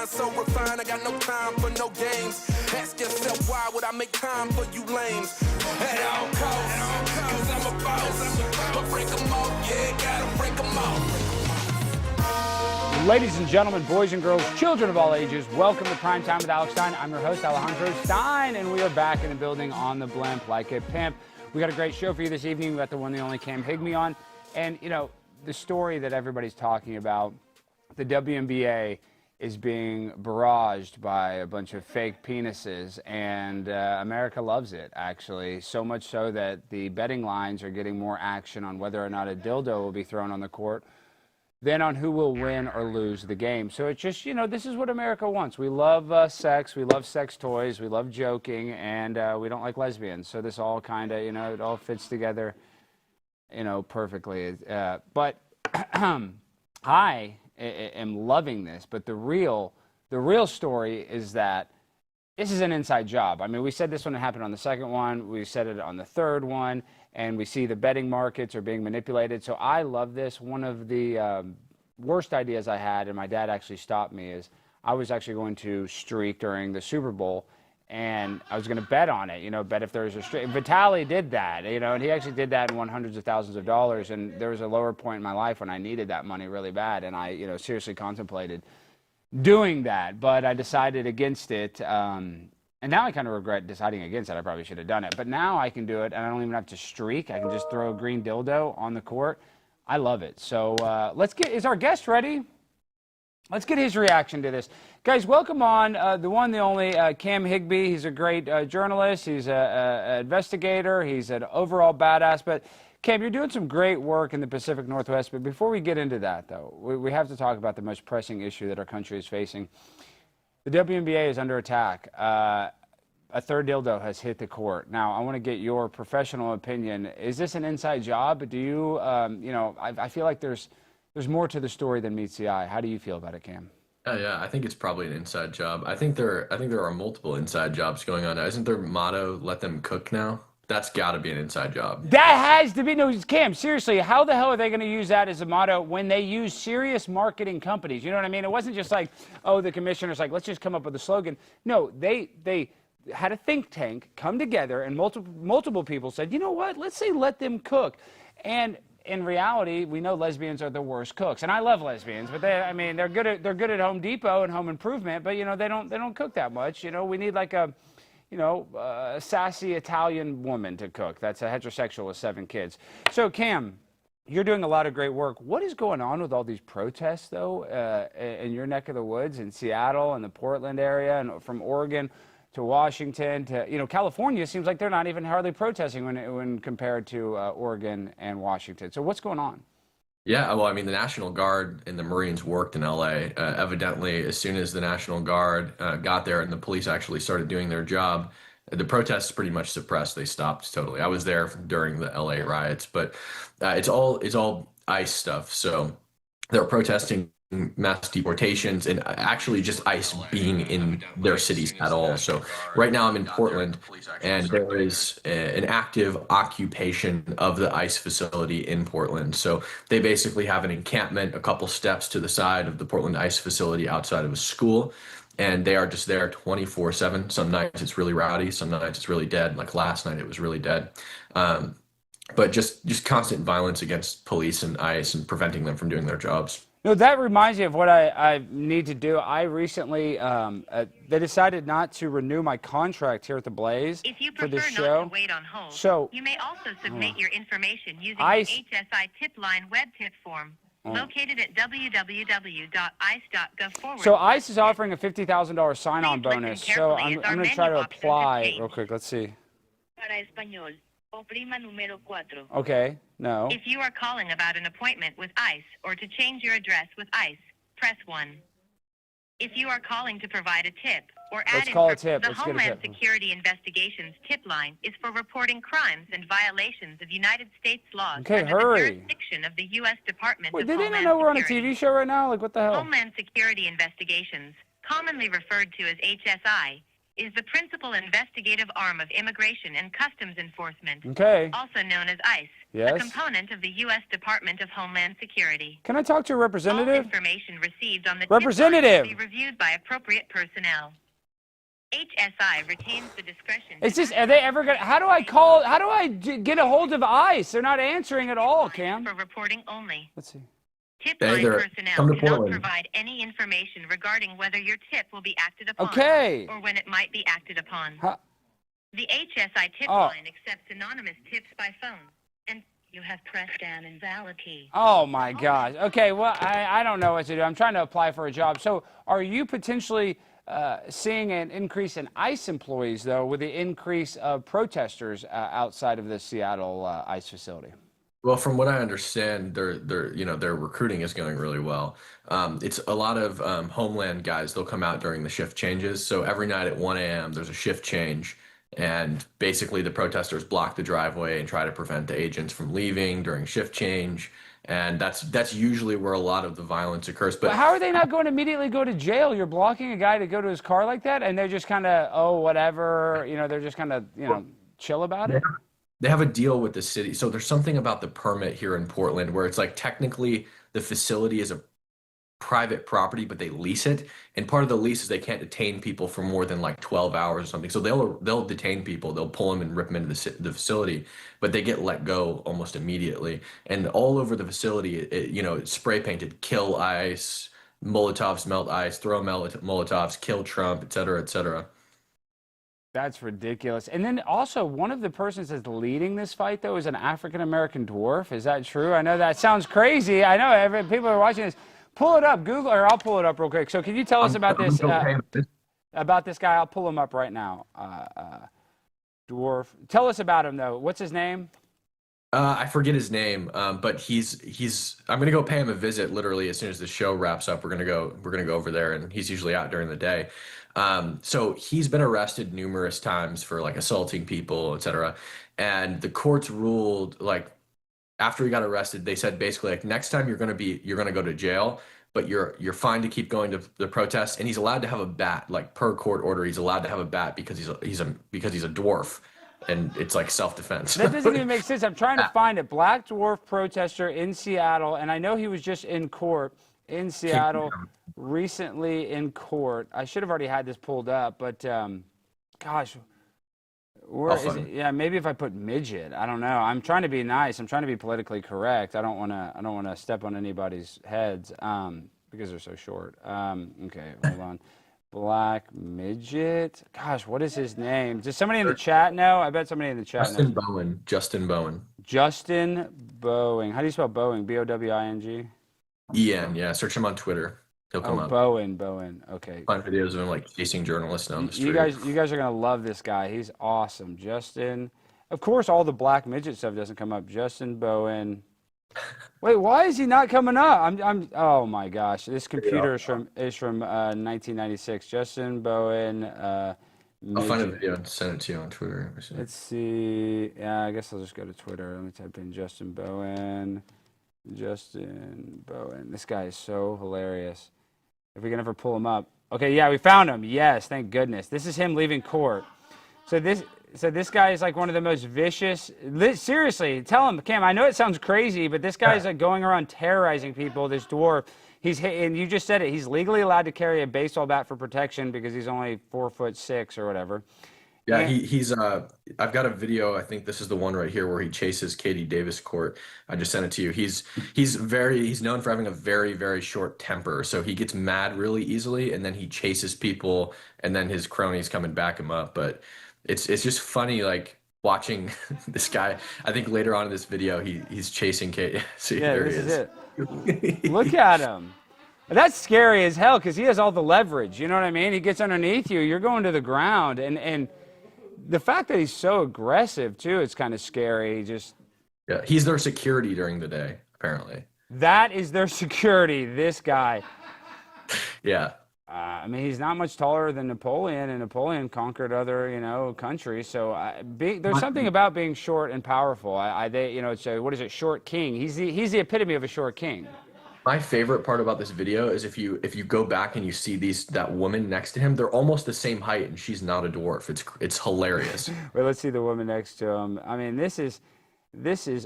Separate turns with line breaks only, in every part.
mind so refined, I got no time for no games. Ask yourself, why would I make time for you lames? At all costs, cause I'm a boss. But break them all, yeah, gotta break them all.
Ladies and gentlemen, boys and girls, children of all ages, welcome to Prime Time with Alex Stein. I'm your host, Alejandro Stein, and we are back in the building on the blimp like a pimp. We got a great show for you this evening. We got the one, the only Cam Higby on. And, you know, the story that everybody's talking about, the WNBA is being barraged by a bunch of fake penises, and America loves it, actually. So much so that the betting lines are getting more action on whether or not a dildo will be thrown on the court than on who will win or lose the game. So it's just, you know, this is what America wants. We love sex, we love sex toys, we love joking, and we don't like lesbians. So this all kind of, you know, it all fits together, you know, perfectly. But I am loving this, but the real story is that this is an inside job. I mean, we said this when it happened on the second one, we said it on the third one, and we see the betting markets are being manipulated. So I love this. One of the worst ideas I had, and my dad actually stopped me, is I was actually going to streak during the Super Bowl, and I was going to bet on it, you know, bet if there was a streak. Vitaly did that, you know, and he actually did that and won hundreds of thousands of dollars. And there was a lower point in my life when I needed that money really bad, and I, you know, seriously contemplated doing that, but I decided against it. And now I kind of regret deciding against it. I probably should have done it. But now I can do it, and I don't even have to streak. I can just throw a green dildo on the court. I love it. So is our guest ready? Let's get his reaction to this. Guys, welcome on the one, the only Cam Higby. He's a great journalist. He's an investigator. He's an overall badass. But Cam, you're doing some great work in the Pacific Northwest. But before we get into that, though, we have to talk about the most pressing issue that our country is facing. The WNBA is under attack. A third dildo has hit the court. Now, I want to get your professional opinion. Is this an inside job? Do you, you know, I feel like there's more to the story than meets the eye. How do you feel about it, Cam?
Yeah, I think it's probably an inside job. I think there are multiple inside jobs going on. Isn't their motto "Let them cook" now? That's got to be an inside job.
That has to be. No, Cam, seriously, how the hell are they going to use that as a motto when they use serious marketing companies? You know what I mean? It wasn't just like, oh, the commissioner's like, let's just come up with a slogan. No, they had a think tank come together, and multiple people said, you know what, let's say let them cook. And in reality, we know lesbians are the worst cooks. And I love lesbians, but they're good at Home Depot and home improvement, but, you know, they don't cook that much. You know, we need like a sassy Italian woman to cook. That's a heterosexual with 7 kids. So, Cam, you're doing a lot of great work. What is going on with all these protests, though, in your neck of the woods, in Seattle and the Portland area, and from Oregon to Washington to, you know, California? Seems like they're not even hardly protesting when compared to Oregon and Washington. So what's going on?
Yeah, well, I mean, the National Guard and the Marines worked in LA. Evidently, as soon as the National Guard got there and the police actually started doing their job, the protests pretty much suppressed. They stopped totally. I was there during the LA riots, but it's all ICE stuff. So they're protesting mass deportations and actually just ICE being in their cities at all. So right now I'm in Portland, and there is an active occupation of the ICE facility in Portland. So they basically have an encampment a couple steps to the side of the Portland ICE facility outside of a school, and they are just there 24/7. Some nights it's really rowdy, some nights it's really dead. Like last night it was really dead. But just constant violence against police and ICE and preventing them from doing their jobs.
No, that reminds me of what I need to do. I recently, they decided not to renew my contract here at the Blaze for this show. If you prefer not to wait on hold, so, you may also submit your information using the HSI tip line web tip form located at www.ice.gov/. So ICE is offering a $50,000 sign-on bonus. So I'm going to try to apply real quick. Let's see.
Para español, oprima número 4.
Okay, no.
If you are calling about an appointment with ICE or to change your address with ICE, press 1. If you are calling to provide a tip or add the Homeland Security Investigations tip line is for reporting crimes and violations of United States laws under the jurisdiction of the U.S. Department of Homeland Security. Wait, did they know we're on a TV
show right now? Like, what the hell?
Homeland Security Investigations, commonly referred to as HSI, is the principal investigative arm of Immigration and Customs Enforcement,
Okay.
also known as ICE,
Yes.
a component of the U.S. Department of Homeland Security.
Can I talk to a
All
representative?
information received on the
Representative!
tip line will be reviewed by appropriate personnel. HSI retains the discretion.
It's just, are they ever going to, how do I get a hold of ICE? They're not answering at all, Cam.
For reporting only.
Let's see.
Tip
Hey,
line personnel
come to
cannot
Portland.
provide any information regarding whether your tip will be acted upon
Okay.
or when it might be acted upon.
How,
The HSI tip
Oh.
line accepts anonymous tips by phone. And you have pressed an invalid key.
oh my gosh. Okay, well, I don't know what to do. I'm trying to apply for a job. So are you potentially seeing an increase in ICE employees, though, with the increase of protesters outside of the Seattle ICE facility?
Well, from what I understand, their recruiting is going really well. It's a lot of Homeland guys. They'll come out during the shift changes. So every night at 1 a.m. there's a shift change, and basically the protesters block the driveway and try to prevent the agents from leaving during shift change. And that's usually where a lot of the violence occurs. But
how are they not going to immediately go to jail? You're blocking a guy to go to his car like that, and they're just kind of, oh, whatever. They're just kind of, chill about it.
they have a deal with the city. So there's something about the permit here in Portland where it's like technically the facility is a private property, but they lease it. And part of the lease is they can't detain people for more than like 12 hours or something. So they'll detain people, they'll pull them and rip them into the facility, but they get let go almost immediately. And all over the facility, it's spray painted, kill ICE, Molotovs, melt ICE, throw Molotovs, kill Trump, et cetera, et cetera.
That's ridiculous. And then also, one of the persons that's leading this fight, though, is an African-American dwarf. Is that true? I know that sounds crazy. I know people are watching this. Pull it up, Google, or I'll pull it up real quick. So can you tell us about this? About this guy? I'll pull him up right now. Dwarf. Tell us about him, though. What's his name?
I forget his name, but he's. I'm gonna go pay him a visit literally as soon as the show wraps up. We're gonna go over there, and he's usually out during the day. So he's been arrested numerous times for like assaulting people, etc. And the courts ruled like after he got arrested, they said basically like next time you're gonna go to jail, but you're fine to keep going to the protests, and he's allowed to have a bat, like per court order, he's allowed to have a bat because he's a dwarf. And it's like self-defense.
That doesn't even make sense. I'm trying to find it. Black dwarf protester in Seattle, and I know he was just in court in Seattle recently in court. I should have already had this pulled up, but gosh, where is it? Yeah, maybe if I put midget. I don't know. I'm trying to be nice. I'm trying to be politically correct. I don't want to step on anybody's heads because they're so short. Okay, hold on. Black midget. Gosh, what is his name? Does somebody in the chat know? I bet somebody in the chat knows.
Justin Bowen.
Justin Bowen. How do you spell Bowen? B-O-W-I-N-G?
E-N, yeah. Search him on Twitter. He'll come up. Bowen. Okay. Find videos of him like chasing journalists down the street.
You guys are gonna love this guy. He's awesome. Justin. Of course, all the black midget stuff doesn't come up. Justin Bowen. Wait, why is he not coming up? Oh my gosh, this computer is from 1996. Justin Bowen.
I'll find a video and send it to you on Twitter.
Let's see. Yeah, I guess I'll just go to Twitter. Let me type in Justin Bowen. This guy is so hilarious. If we can ever pull him up. Okay, yeah, we found him. Yes, thank goodness. This is him leaving court. So this guy is like one of the most vicious. Seriously, tell him, Cam. I know it sounds crazy, but this guy is like going around terrorizing people. This dwarf. And you just said it. He's legally allowed to carry a baseball bat for protection because he's only 4'6" or whatever.
Yeah, he's. I've got a video. I think this is the one right here where he chases Katie Davis court. I just sent it to you. He's known for having a very, very short temper. So he gets mad really easily, and then he chases people, and then his cronies come and back him up. But it's just funny, like watching this guy. I think later on in this video, he's chasing Katie. See,
yeah,
there
this
he
is it. Look at him. That's scary as hell because he has all the leverage. You know what I mean? He gets underneath you. You're going to the ground, and the fact that he's so aggressive too, it's kind of scary.
Yeah, he's their security during the day, apparently.
That is their security. This guy.
Yeah.
I mean, he's not much taller than Napoleon, and Napoleon conquered other, countries. So there's something about being short and powerful. It's what is it? Short king. He's the epitome of a short king.
My favorite part about this video is if you go back and you see that woman next to him, they're almost the same height, and she's not a dwarf. It's hilarious.
Wait, let's see the woman next to him. I mean, this is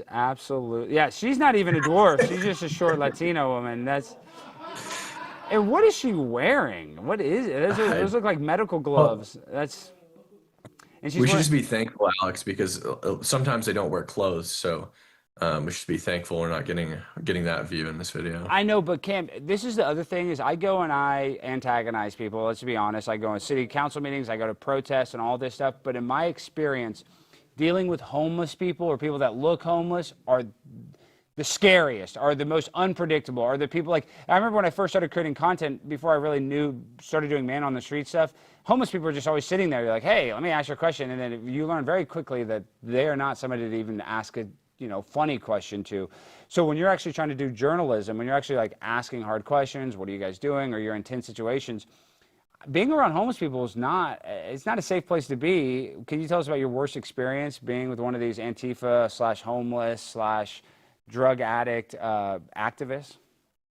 absolute. Yeah, she's not even a dwarf. She's just a short Latino woman. And what is she wearing? What is it? Those look like medical gloves. And
We should just be thankful, Alex, because sometimes they don't wear clothes. So we should be thankful we're not getting that view in this video.
I know, but Cam, this is the other thing is I go and I antagonize people. Let's be honest. I go in city council meetings. I go to protests and all this stuff. But in my experience, dealing with homeless people or people that look homeless are the scariest, are the most unpredictable, are the people like, I remember when I first started creating content before I really started doing man on the street stuff, homeless people are just always sitting there. You're like, hey, let me ask you a question. And then you learn very quickly that they are not somebody to even ask a funny question to. So when you're actually trying to do journalism, when you're actually like asking hard questions, what are you guys doing? Or you're in tense situations, being around homeless people it's not a safe place to be. Can you tell us about your worst experience being with one of these Antifa/homeless/ drug addict activists?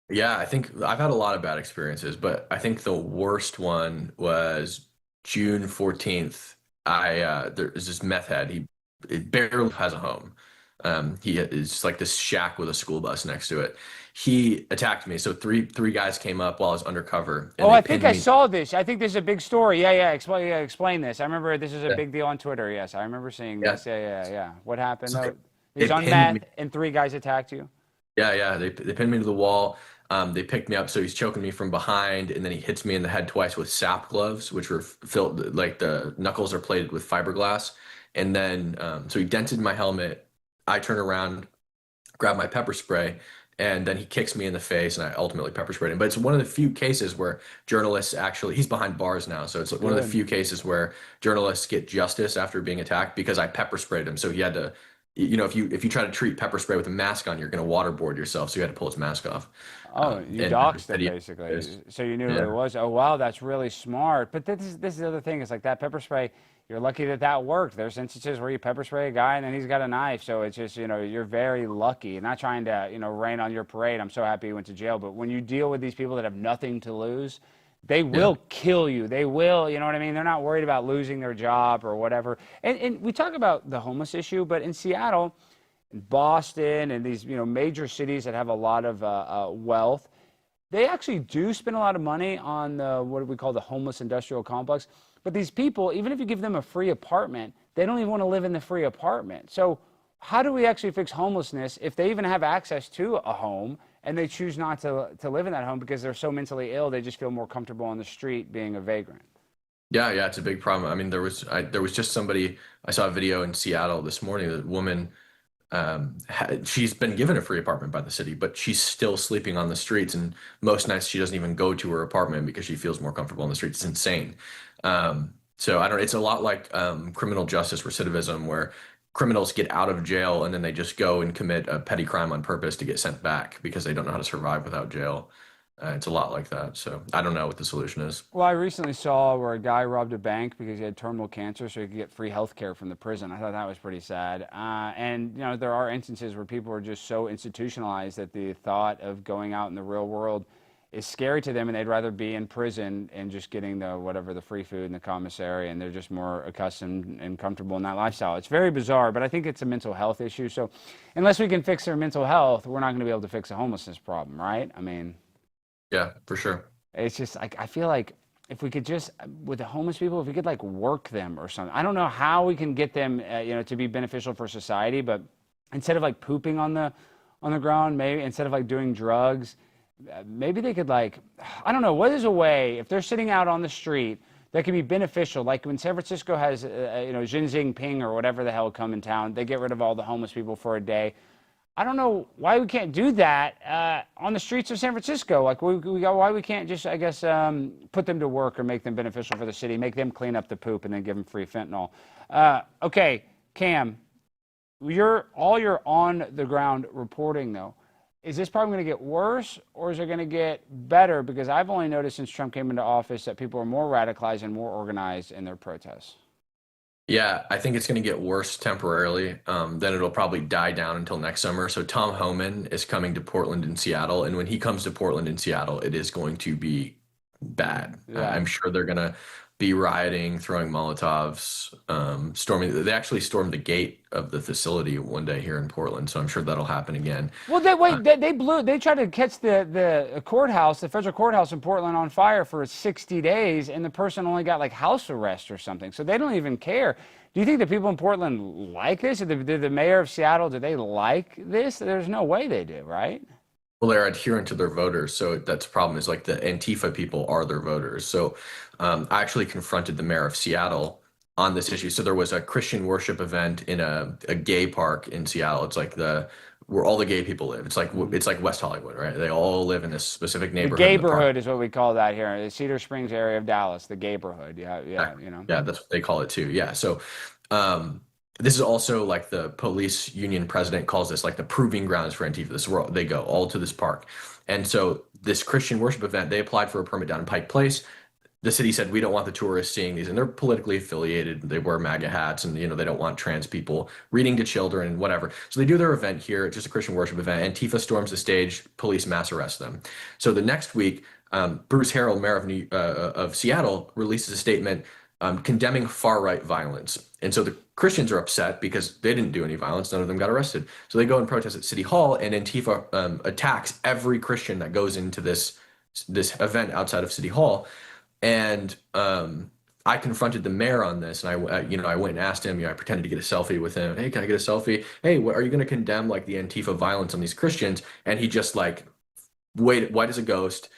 Yeah, I think I've had a lot of bad experiences, but I think the worst one was June 14th. There's this meth head. He barely has a home. He is like this shack with a school bus next to it. He attacked me. So three guys came up while I was undercover. And
I think I saw this. I think this is a big story. Yeah. Explain this. I remember this is a big deal on Twitter. Yes, I remember seeing this. Yeah. What happened?
So
He's on meth, and three guys attacked you?
Yeah. They pinned me to the wall. They picked me up, so he's choking me from behind, and then he hits me in the head twice with SAP gloves, which were filled, like the knuckles are plated with fiberglass. And then, so he dented my helmet. I turn around, grab my pepper spray, and then he kicks me in the face, and I ultimately pepper sprayed him. But it's one of the few cases where journalists he's behind bars now, so it's one of the few cases where journalists get justice after being attacked because I pepper sprayed him. So he had to, if you try to treat pepper spray with a mask on, you're going to waterboard yourself. So you had to pull his mask off.
Oh, you doxed it basically. So you knew who it was. Oh, wow, that's really smart. But this is the other thing. It's like that pepper spray. You're lucky that worked. There's instances where you pepper spray a guy and then he's got a knife. So it's just, you're very lucky. Not trying to, rain on your parade. I'm so happy you went to jail. But when you deal with these people that have nothing to lose, they will kill you. They will, you know what I mean? They're not worried about losing their job or whatever. And we talk about the homeless issue, but in Seattle, Boston, and these major cities that have a lot of wealth, they actually do spend a lot of money on what we call the homeless industrial complex. But these people, even if you give them a free apartment, they don't even want to live in the free apartment. So how do we actually fix homelessness if they even have access to a home and they choose not to live in that home because they're so mentally ill, they just feel more comfortable on the street being a vagrant?
Yeah, it's a big problem. I mean, there was just somebody, I saw a video in Seattle this morning, a woman, she's been given a free apartment by the city, but she's still sleeping on the streets. And most nights she doesn't even go to her apartment because she feels more comfortable on the streets. It's insane. So it's a lot like criminal justice recidivism, where criminals get out of jail and then they just go and commit a petty crime on purpose to get sent back because they don't know how to survive without jail. It's a lot like that. So I don't know what the solution is.
Well, I recently saw where a guy robbed a bank because he had terminal cancer so he could get free health care from the prison. I thought that was pretty sad. And there are instances where people are just so institutionalized that the thought of going out in the real world is scary to them, and they'd rather be in prison and just getting the free food in the commissary, and they're just more accustomed and comfortable in that lifestyle. It's very bizarre, but I think it's a mental health issue. So unless we can fix their mental health, we're not going to be able to fix a homelessness problem, right? I mean,
yeah, for sure.
It's just like, I feel like if we could just, with the homeless people, if we could like work them or something. I don't know how we can get them, to be beneficial for society, but instead of like pooping on the ground, maybe instead of like doing drugs, maybe they could I don't know, what is a way, if they're sitting out on the street, that could be beneficial? Like when San Francisco has, Xi Jinping or whatever the hell come in town, they get rid of all the homeless people for a day. I don't know why we can't do that on the streets of San Francisco. Like why we can't just, I guess, put them to work or make them beneficial for the city, make them clean up the poop and then give them free fentanyl. Okay, Cam, you're on the ground reporting though. Is this problem going to get worse or is it going to get better? Because I've only noticed since Trump came into office that people are more radicalized and more organized in their protests.
Yeah, I think it's going to get worse temporarily. Then it'll probably die down until next summer. So Tom Homan is coming to Portland and Seattle, and when he comes to Portland and Seattle, it is going to be bad.
Yeah.
I'm sure they're going to be rioting, throwing Molotovs, storming. They actually stormed the gate of the facility one day here in Portland, so I'm sure that'll happen again.
Well, they tried to catch the courthouse, the federal courthouse in Portland on fire for 60 days, and the person only got like house arrest or something. So they don't even care. Do you think the people in Portland like this? Did the mayor of Seattle, do they like this? There's no way they do, right?
Well, they're adherent to their voters, so that's the problem. Is like the Antifa people are their voters. So I actually confronted the mayor of Seattle on this issue. So there was a Christian worship event in a gay park in Seattle. It's like where all the gay people live. It's like West Hollywood, right? They all live in this specific
The
neighborhood. In the park.
gayborhood is what we call that here, the Cedar Springs area of Dallas, the gayborhood. Yeah, yeah, you know.
Yeah, that's what they call it too. Yeah. So this is also like the police union president calls this like the proving grounds for Antifa. This is where they go all to this park. And so this Christian worship event, they applied for a permit down in Pike Place. The city said, we don't want the tourists seeing these. And they're politically affiliated. They wear MAGA hats and, they don't want trans people reading to children and whatever. So they do their event here, just a Christian worship event. Antifa storms the stage, police mass arrest them. So the next week, Bruce Harrell, mayor of Seattle, releases a statement condemning far-right violence. And so the Christians are upset because they didn't do any violence. None of them got arrested. So they go and protest at City Hall, and Antifa attacks every Christian that goes into this event outside of City Hall. And I confronted the mayor on this, and I went and asked him. I pretended to get a selfie with him. Hey, can I get a selfie? Hey, are you going to condemn like the Antifa violence on these Christians? And he just like, wait, white as a ghost.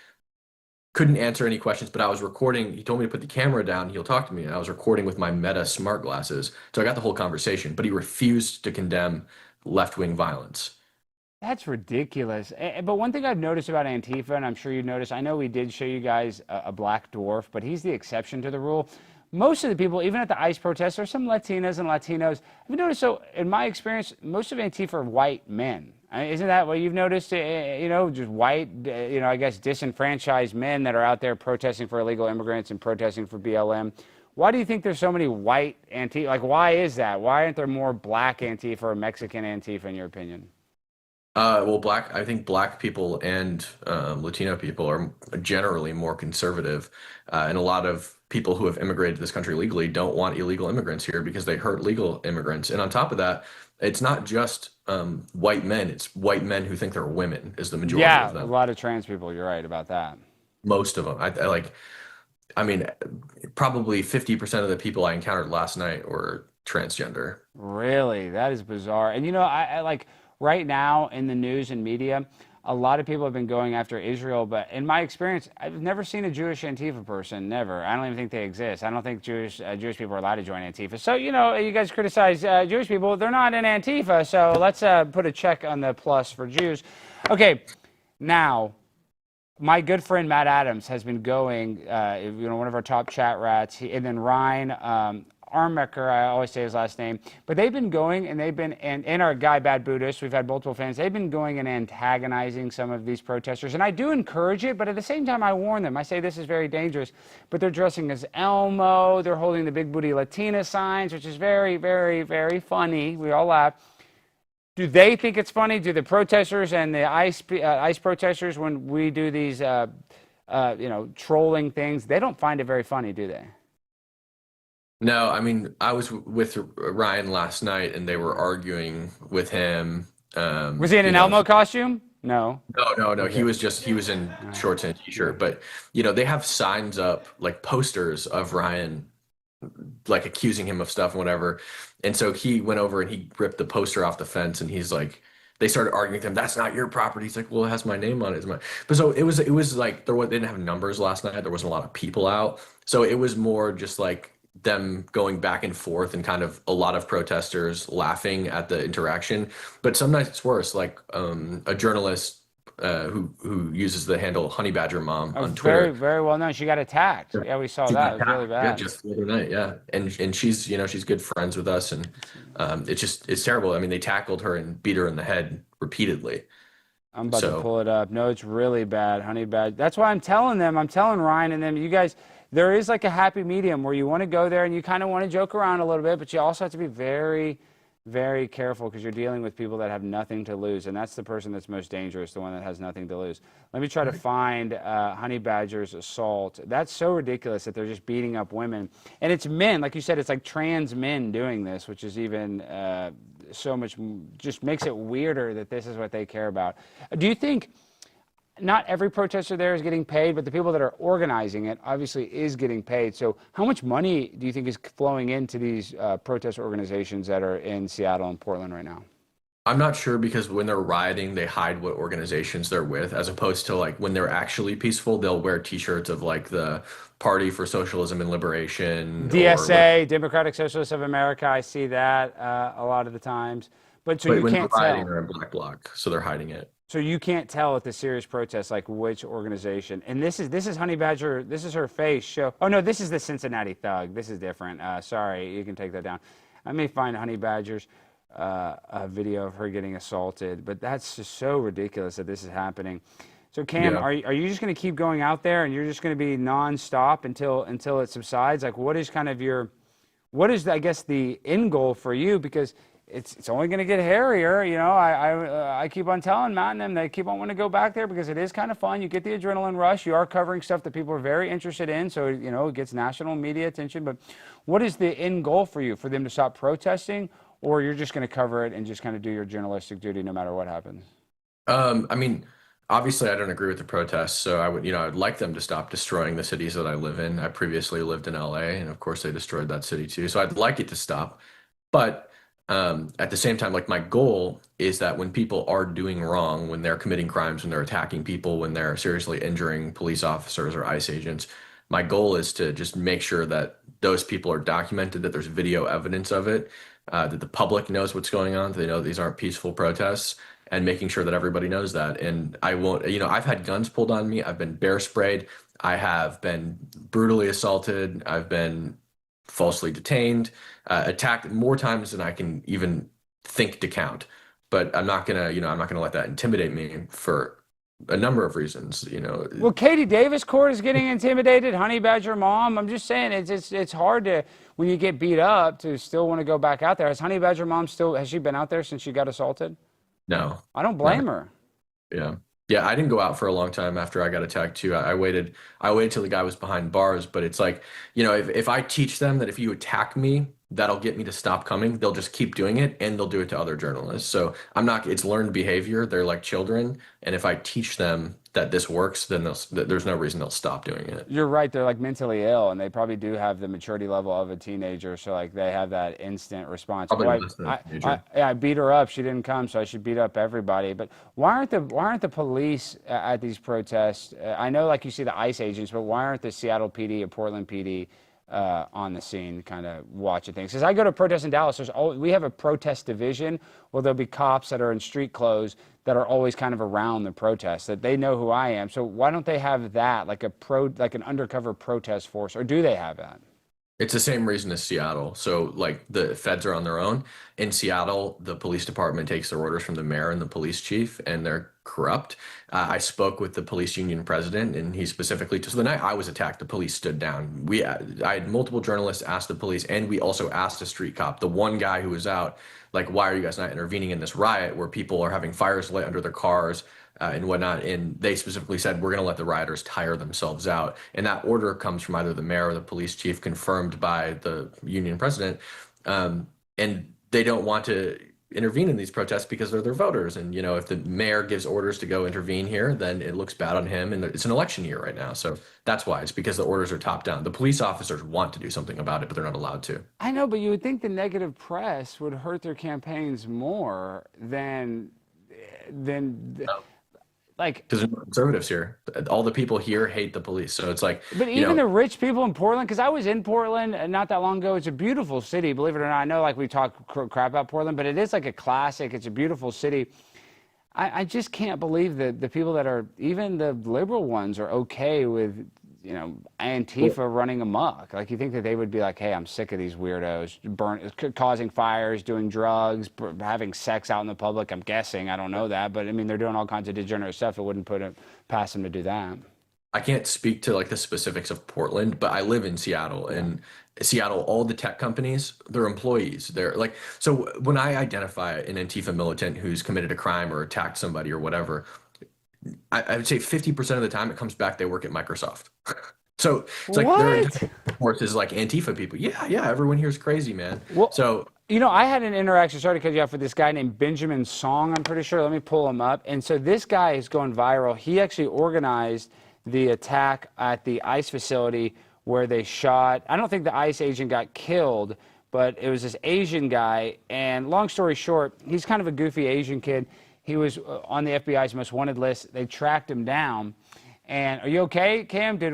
Couldn't answer any questions, but I was recording. He told me to put the camera down. He'll talk to me. And I was recording with my Meta smart glasses. So I got the whole conversation, but he refused to condemn left-wing violence.
That's ridiculous. But one thing I've noticed about Antifa, and I'm sure you've noticed, I know we did show you guys a black dwarf, but he's the exception to the rule. Most of the people, even at the ICE protests, there's some Latinas and Latinos. I've noticed, so in my experience, most of Antifa are white men. Isn't that what you've noticed? Just white, I guess disenfranchised men that are out there protesting for illegal immigrants and protesting for BLM. Why do you think there's so many white Antifa? Like, why is that? Why aren't there more black Antifa or Mexican Antifa, in your opinion?
Well, I think black people and Latino people are generally more conservative, and a lot of people who have immigrated to this country legally don't want illegal immigrants here because they hurt legal immigrants. And on top of that, it's not just white men; it's white men who think they're women is the majority of them.
Yeah, a lot of trans people. You're right about that.
Most of them. I mean, probably 50% of the people I encountered last night were transgender.
Really, that is bizarre. And I like. Right now in the news and media, a lot of people have been going after Israel, but in my experience, I've never seen a Jewish Antifa person, never. I don't even think they exist. I don't think Jewish people are allowed to join Antifa. So, you guys criticize Jewish people. They're not in Antifa, so let's put a check on the plus for Jews. Okay, now, my good friend Matt Adams has been going, one of our top chat rats, and then Ryan Armaker, I always say his last name, but they've been going and our guy Bad Buddhist, we've had multiple fans, they've been going and antagonizing some of these protesters, and I do encourage it, but at the same time I warn them. I say this is very dangerous, but they're dressing as Elmo, they're holding the big booty Latina signs, which is very, very, very funny. We all laugh. Do they think it's funny? Do the protesters and the ICE protesters, when we do these trolling things, they don't find it very funny, do they?
No, I mean, I was with Ryan last night and they were arguing with him.
Was he in an Elmo costume? No.
No.
Okay.
He was in shorts and a t-shirt, but they have signs up, like posters of Ryan, like accusing him of stuff and whatever. And so he went over and he ripped the poster off the fence and he's like, they started arguing with him. That's not your property. He's like, well, it has my name on it. But so it was like, they didn't have numbers last night. There wasn't a lot of people out. So it was more just like them going back and forth and kind of a lot of protesters laughing at the interaction. But sometimes it's worse, like a journalist who uses the handle Honey Badger Mom on Twitter.
Very, very well known. She got attacked. Yeah, we saw that. It was really bad.
Yeah, just the other night. Yeah, and she's she's good friends with us, and it's terrible. I mean, they tackled her and beat her in the head repeatedly.
I'm about to pull it up. No, it's really bad. Honey Badger. That's why I'm telling them. I'm telling Ryan and them. You guys. there is like a happy medium where you want to go there and you kind of want to joke around a little bit, but you also have to be very, very careful because you're dealing with people that have nothing to lose, and that's the person that's most dangerous, the one that has nothing to lose. Let me try to find Honey Badger's assault. That's so ridiculous that they're just beating up women, and it's men, like you said, it's like trans men doing this, which is even so much, just makes it weirder that this is what they care about. Do you think not every protester there is getting paid, but the people that are organizing it obviously is getting paid? So how much money do you think is flowing into these protest organizations that are in Seattle and Portland right now?
I'm not sure because when they're rioting, they hide what organizations they're with, as opposed to like when they're actually peaceful, they'll wear T-shirts of like the Party for Socialism and Liberation,
DSA, Democratic Socialists of America. I see that a lot of the times. But so you
when
can't
they're rioting,
tell.
they're in black bloc, so they're hiding it.
So you can't tell at the serious protest like which organization. And this is Honey Badger. This is her face show. Oh no, this is the Cincinnati Thug. This is different. Sorry, you can take that down. I may find Honey Badger's a video of her getting assaulted, but that's just so ridiculous that this is happening. So Cam,
Yeah.
are you just going to keep going out there and you're just going to be nonstop until it subsides? Like, what is I guess the end goal for you? Because it's only going to get hairier. You know, I keep on telling Matt and them, they keep on wanting to go back there because it is kind of fun. You get the adrenaline rush. You are covering stuff that people are very interested in, so you know it gets national media attention. But what is the end goal for you? For them to stop protesting, or you're just going to cover it and just kind of do your journalistic duty no matter what happens?
I mean, obviously, I don't agree with the protests, so I'd like them to stop destroying the cities that I live in. I previously lived in LA, and of course, they destroyed that city too. So I'd like it to stop, but at the same time, like my goal is that when people are doing wrong, when they're committing crimes, when they're attacking people, when they're seriously injuring police officers or ICE agents, my goal is to just make sure that those people are documented, that there's video evidence of it, that the public knows what's going on, that they know these aren't peaceful protests, and making sure that everybody knows that. And I won't, I've had guns pulled on me. I've been bear sprayed. I have been brutally assaulted. I've been falsely detained, attacked more times than I can even think to count. But I'm not gonna let that intimidate me for a number of reasons.
Well, Katie Davis Court is getting intimidated. Honey Badger mom. I'm just saying it's hard to, when you get beat up, to still want to go back out there. Has Honey Badger mom has she been out there since she got assaulted?
No.
I don't blame her.
Yeah. Yeah, I didn't go out for a long time after I got attacked too. I waited till the guy was behind bars, but it's like, if I teach them that if you attack me, that'll get me to stop coming, they'll just keep doing it and they'll do it to other journalists. So it's learned behavior. They're like children. And if I teach them that this works, then there's no reason they'll stop doing it.
You're right. They're like mentally ill and they probably do have the maturity level of a teenager. So like they have that instant response.
Probably less than a teenager.
I beat her up. She didn't come, so I should beat up everybody. But why aren't the police at these protests? I know like you see the ICE agents, but why aren't the Seattle PD or Portland PD on the scene kind of watching things? Because I go to protests in Dallas, we have a protest division where there'll be cops that are in street clothes that are always kind of around the protests, that they know who I am. So why don't they have that, like an undercover protest force, or do they have that?
It's the same reason as Seattle. So like the feds are on their own. In Seattle, the police department takes their orders from the mayor and the police chief, and they're corrupt. I spoke with the police union president, and he specifically, so the night I was attacked, the police stood down. I had multiple journalists ask the police, and we also asked a street cop, the one guy who was out, like, why are you guys not intervening in this riot where people are having fires lit under their cars and whatnot? And they specifically said, we're going to let the rioters tire themselves out. And that order comes from either the mayor or the police chief, confirmed by the union president. And they don't want to intervene in these protests because they're their voters. And, if the mayor gives orders to go intervene here, then it looks bad on him. And it's an election year right now. So that's why. It's because the orders are top down. The police officers want to do something about it, but they're not allowed to.
I know, but you would think the negative press would hurt their campaigns more than
No.
like,
Because there's no conservatives here. All the people here hate the police. So it's like,
but even the rich people in Portland, because I was in Portland not that long ago. It's a beautiful city, believe it or not. I know like we talk crap about Portland, but it is like a classic. It's a beautiful city. I just can't believe that the people that are, even the liberal ones, are okay with, Antifa running amok. Like, you think that they would be like, hey, I'm sick of these weirdos causing fires, doing drugs, having sex out in the public. I'm guessing. I don't know that. But, I mean, they're doing all kinds of degenerate stuff. It wouldn't put it past them to do that.
I can't speak to like the specifics of Portland, but I live in Seattle, and Seattle, all the tech companies, their employees, they're like, so when I identify an Antifa militant who's committed a crime or attacked somebody or whatever, I would say 50% of the time it comes back they work at Microsoft. So it's like their
What?
entire workforce is like Antifa people. Yeah, yeah, everyone here is crazy, man.
Well,
So
I had an interaction, sorry to cut you off, with this guy named Benjamin Song, I'm pretty sure. Let me pull him up. And so this guy is going viral. He actually organized the attack at the ICE facility where they shot, I don't think the ICE agent got killed, but it was this Asian guy. And long story short, he's kind of a goofy Asian kid. He was on the FBI's most wanted list. They tracked him down. And are you okay, Cam? Did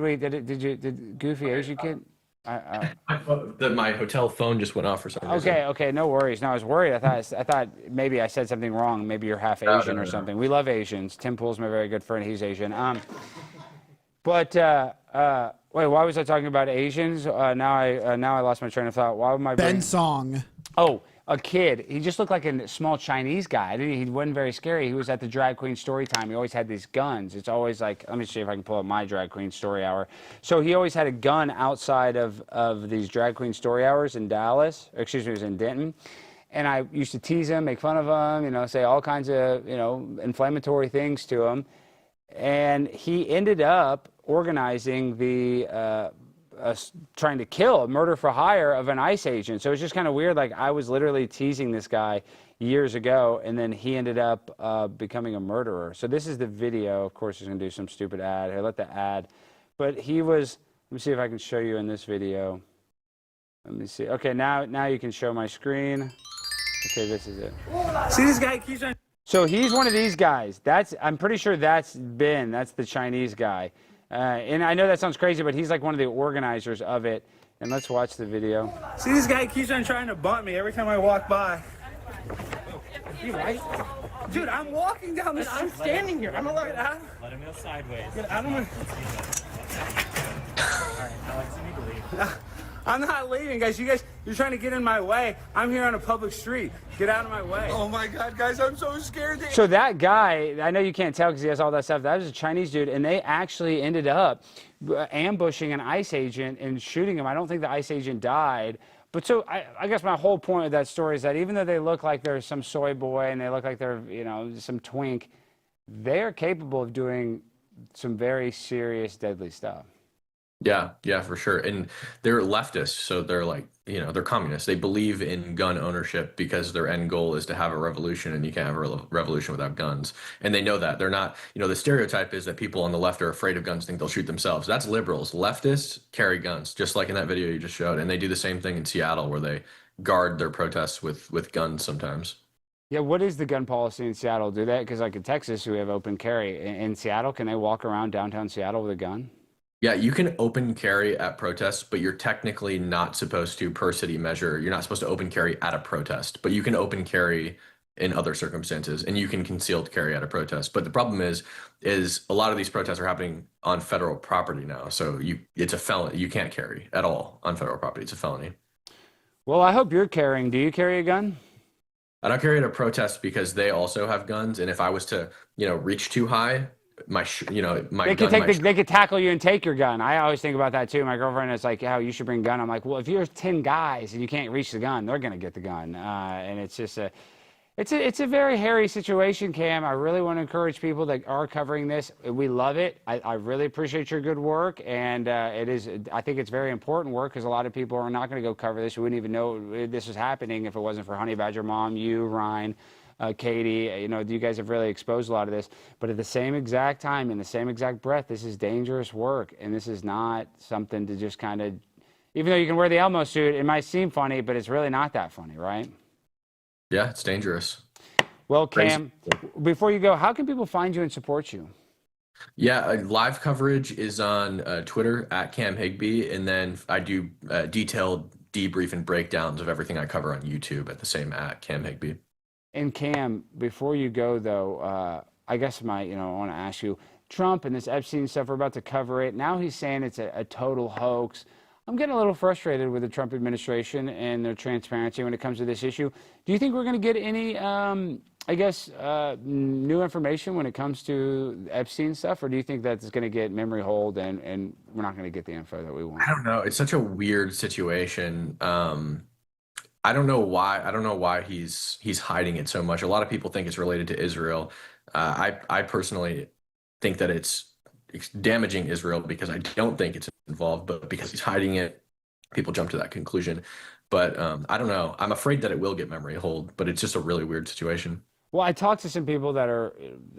goofy Asian kid?
my hotel phone just went off for some reason.
Okay, no worries. No, I was worried. I thought maybe I said something wrong. Maybe you're half Asian or something. We love Asians. Tim Pool's my very good friend. He's Asian. But wait, why was I talking about Asians? Now I lost my train of thought. Why would my
Ben Song?
Oh, a kid. He just looked like a small Chinese guy. He wasn't very scary. He was at the drag queen story time. He always had these guns. It's always like, let me see if I can pull up my drag queen story hour. So he always had a gun outside of these drag queen story hours in Dallas. Or excuse me, it was in Denton. And I used to tease him, make fun of him, say all kinds of, inflammatory things to him. And he ended up organizing the trying to kill a murder for hire of an ICE agent. So it's just kind of weird. Like, I was literally teasing this guy years ago, and then he ended up becoming a murderer. So this is the video. Of course, he's going to do some stupid ad. Here, let the ad. But he was, let me see if I can show you in this video. Let me see. Okay, now you can show my screen. Okay, this is it.
See, this guy keeps on.
So he's one of these guys. I'm pretty sure that's the Chinese guy. And I know that sounds crazy, but he's like one of the organizers of it. And let's watch the video.
See, this guy keeps on trying to bump me every time I walk by.
You right?
Dude, I'm walking down the street. I'm standing here. I'm allowed out.
Let him go sideways.
Get out of my...
Alright, Alex, you need to leave.
I'm not leaving, guys. You're trying to get in my way. I'm here on a public street. Get out of my way. Oh my God, guys, I'm so scared.
So that guy, I know you can't tell because he has all that stuff. That was a Chinese dude, and they actually ended up ambushing an ICE agent and shooting him. I don't think the ICE agent died. But so I guess my whole point of that story is that even though they look like they're some soy boy and they look like they're, some twink, they're capable of doing some very serious, deadly stuff.
Yeah, for sure. And they're leftists, so they're like, they're communists. They believe in gun ownership because their end goal is to have a revolution, and you can't have a revolution without guns. And they know that. They're not, the stereotype is that people on the left are afraid of guns, think they'll shoot themselves. That's liberals. Leftists carry guns, just like in that video you just showed. And they do the same thing in Seattle, where they guard their protests with guns sometimes.
Yeah, what is the gun policy in Seattle? Do they, because like in Texas, we have open carry. In Seattle, can they walk around downtown Seattle with a gun?
Yeah, you can open carry at protests, but you're technically not supposed to, per city measure, you're not supposed to open carry at a protest, but you can open carry in other circumstances, and you can concealed carry at a protest. But the problem is a lot of these protests are happening on federal property now. So it's a felony. You can't carry at all on federal property. It's a felony.
Well, I hope you're carrying. Do you carry a gun?
I don't carry at a protest because they also have guns. And if I was to, reach too high, my
they could tackle you and take your gun. I always think about that too. My girlfriend is like, "How you should bring a gun." I'm like, "Well, if you're 10 guys and you can't reach the gun, they're gonna get the gun." And it's just it's a very hairy situation, Cam. I really want to encourage people that are covering this. We love it. I really appreciate your good work, and I think it's very important work because a lot of people are not going to go cover this. We wouldn't even know this was happening if it wasn't for Honey Badger Mom, you, Ryan. Katie, you guys have really exposed a lot of this, but at the same exact time, in the same exact breath, this is dangerous work, and this is not something to just kind of, even though you can wear the Elmo suit, it might seem funny, but it's really not that funny, right?
Yeah, it's dangerous.
Well, Cam, before you go, how can people find you and support you?
Yeah, live coverage is on Twitter at Cam Higby, and then I do detailed debrief and breakdowns of everything I cover on YouTube at the same at Cam Higby.
And Cam, before you go though, I guess I want to ask you, Trump and this Epstein stuff, we're about to cover it. Now he's saying it's a total hoax. I'm getting a little frustrated with the Trump administration and their transparency when it comes to this issue. Do you think we're going to get any I guess, new information when it comes to Epstein stuff, or do you think that's going to get memory hold and we're not going to get the info that we want?
I don't know. It's such a weird situation. I don't know why. I don't know why he's hiding it so much. A lot of people think it's related to Israel. I personally think that it's damaging Israel because I don't think it's involved, but because he's hiding it, people jump to that conclusion. But I don't know. I'm afraid that it will get memory hold, but it's just a really weird situation.
Well, I talked to some people that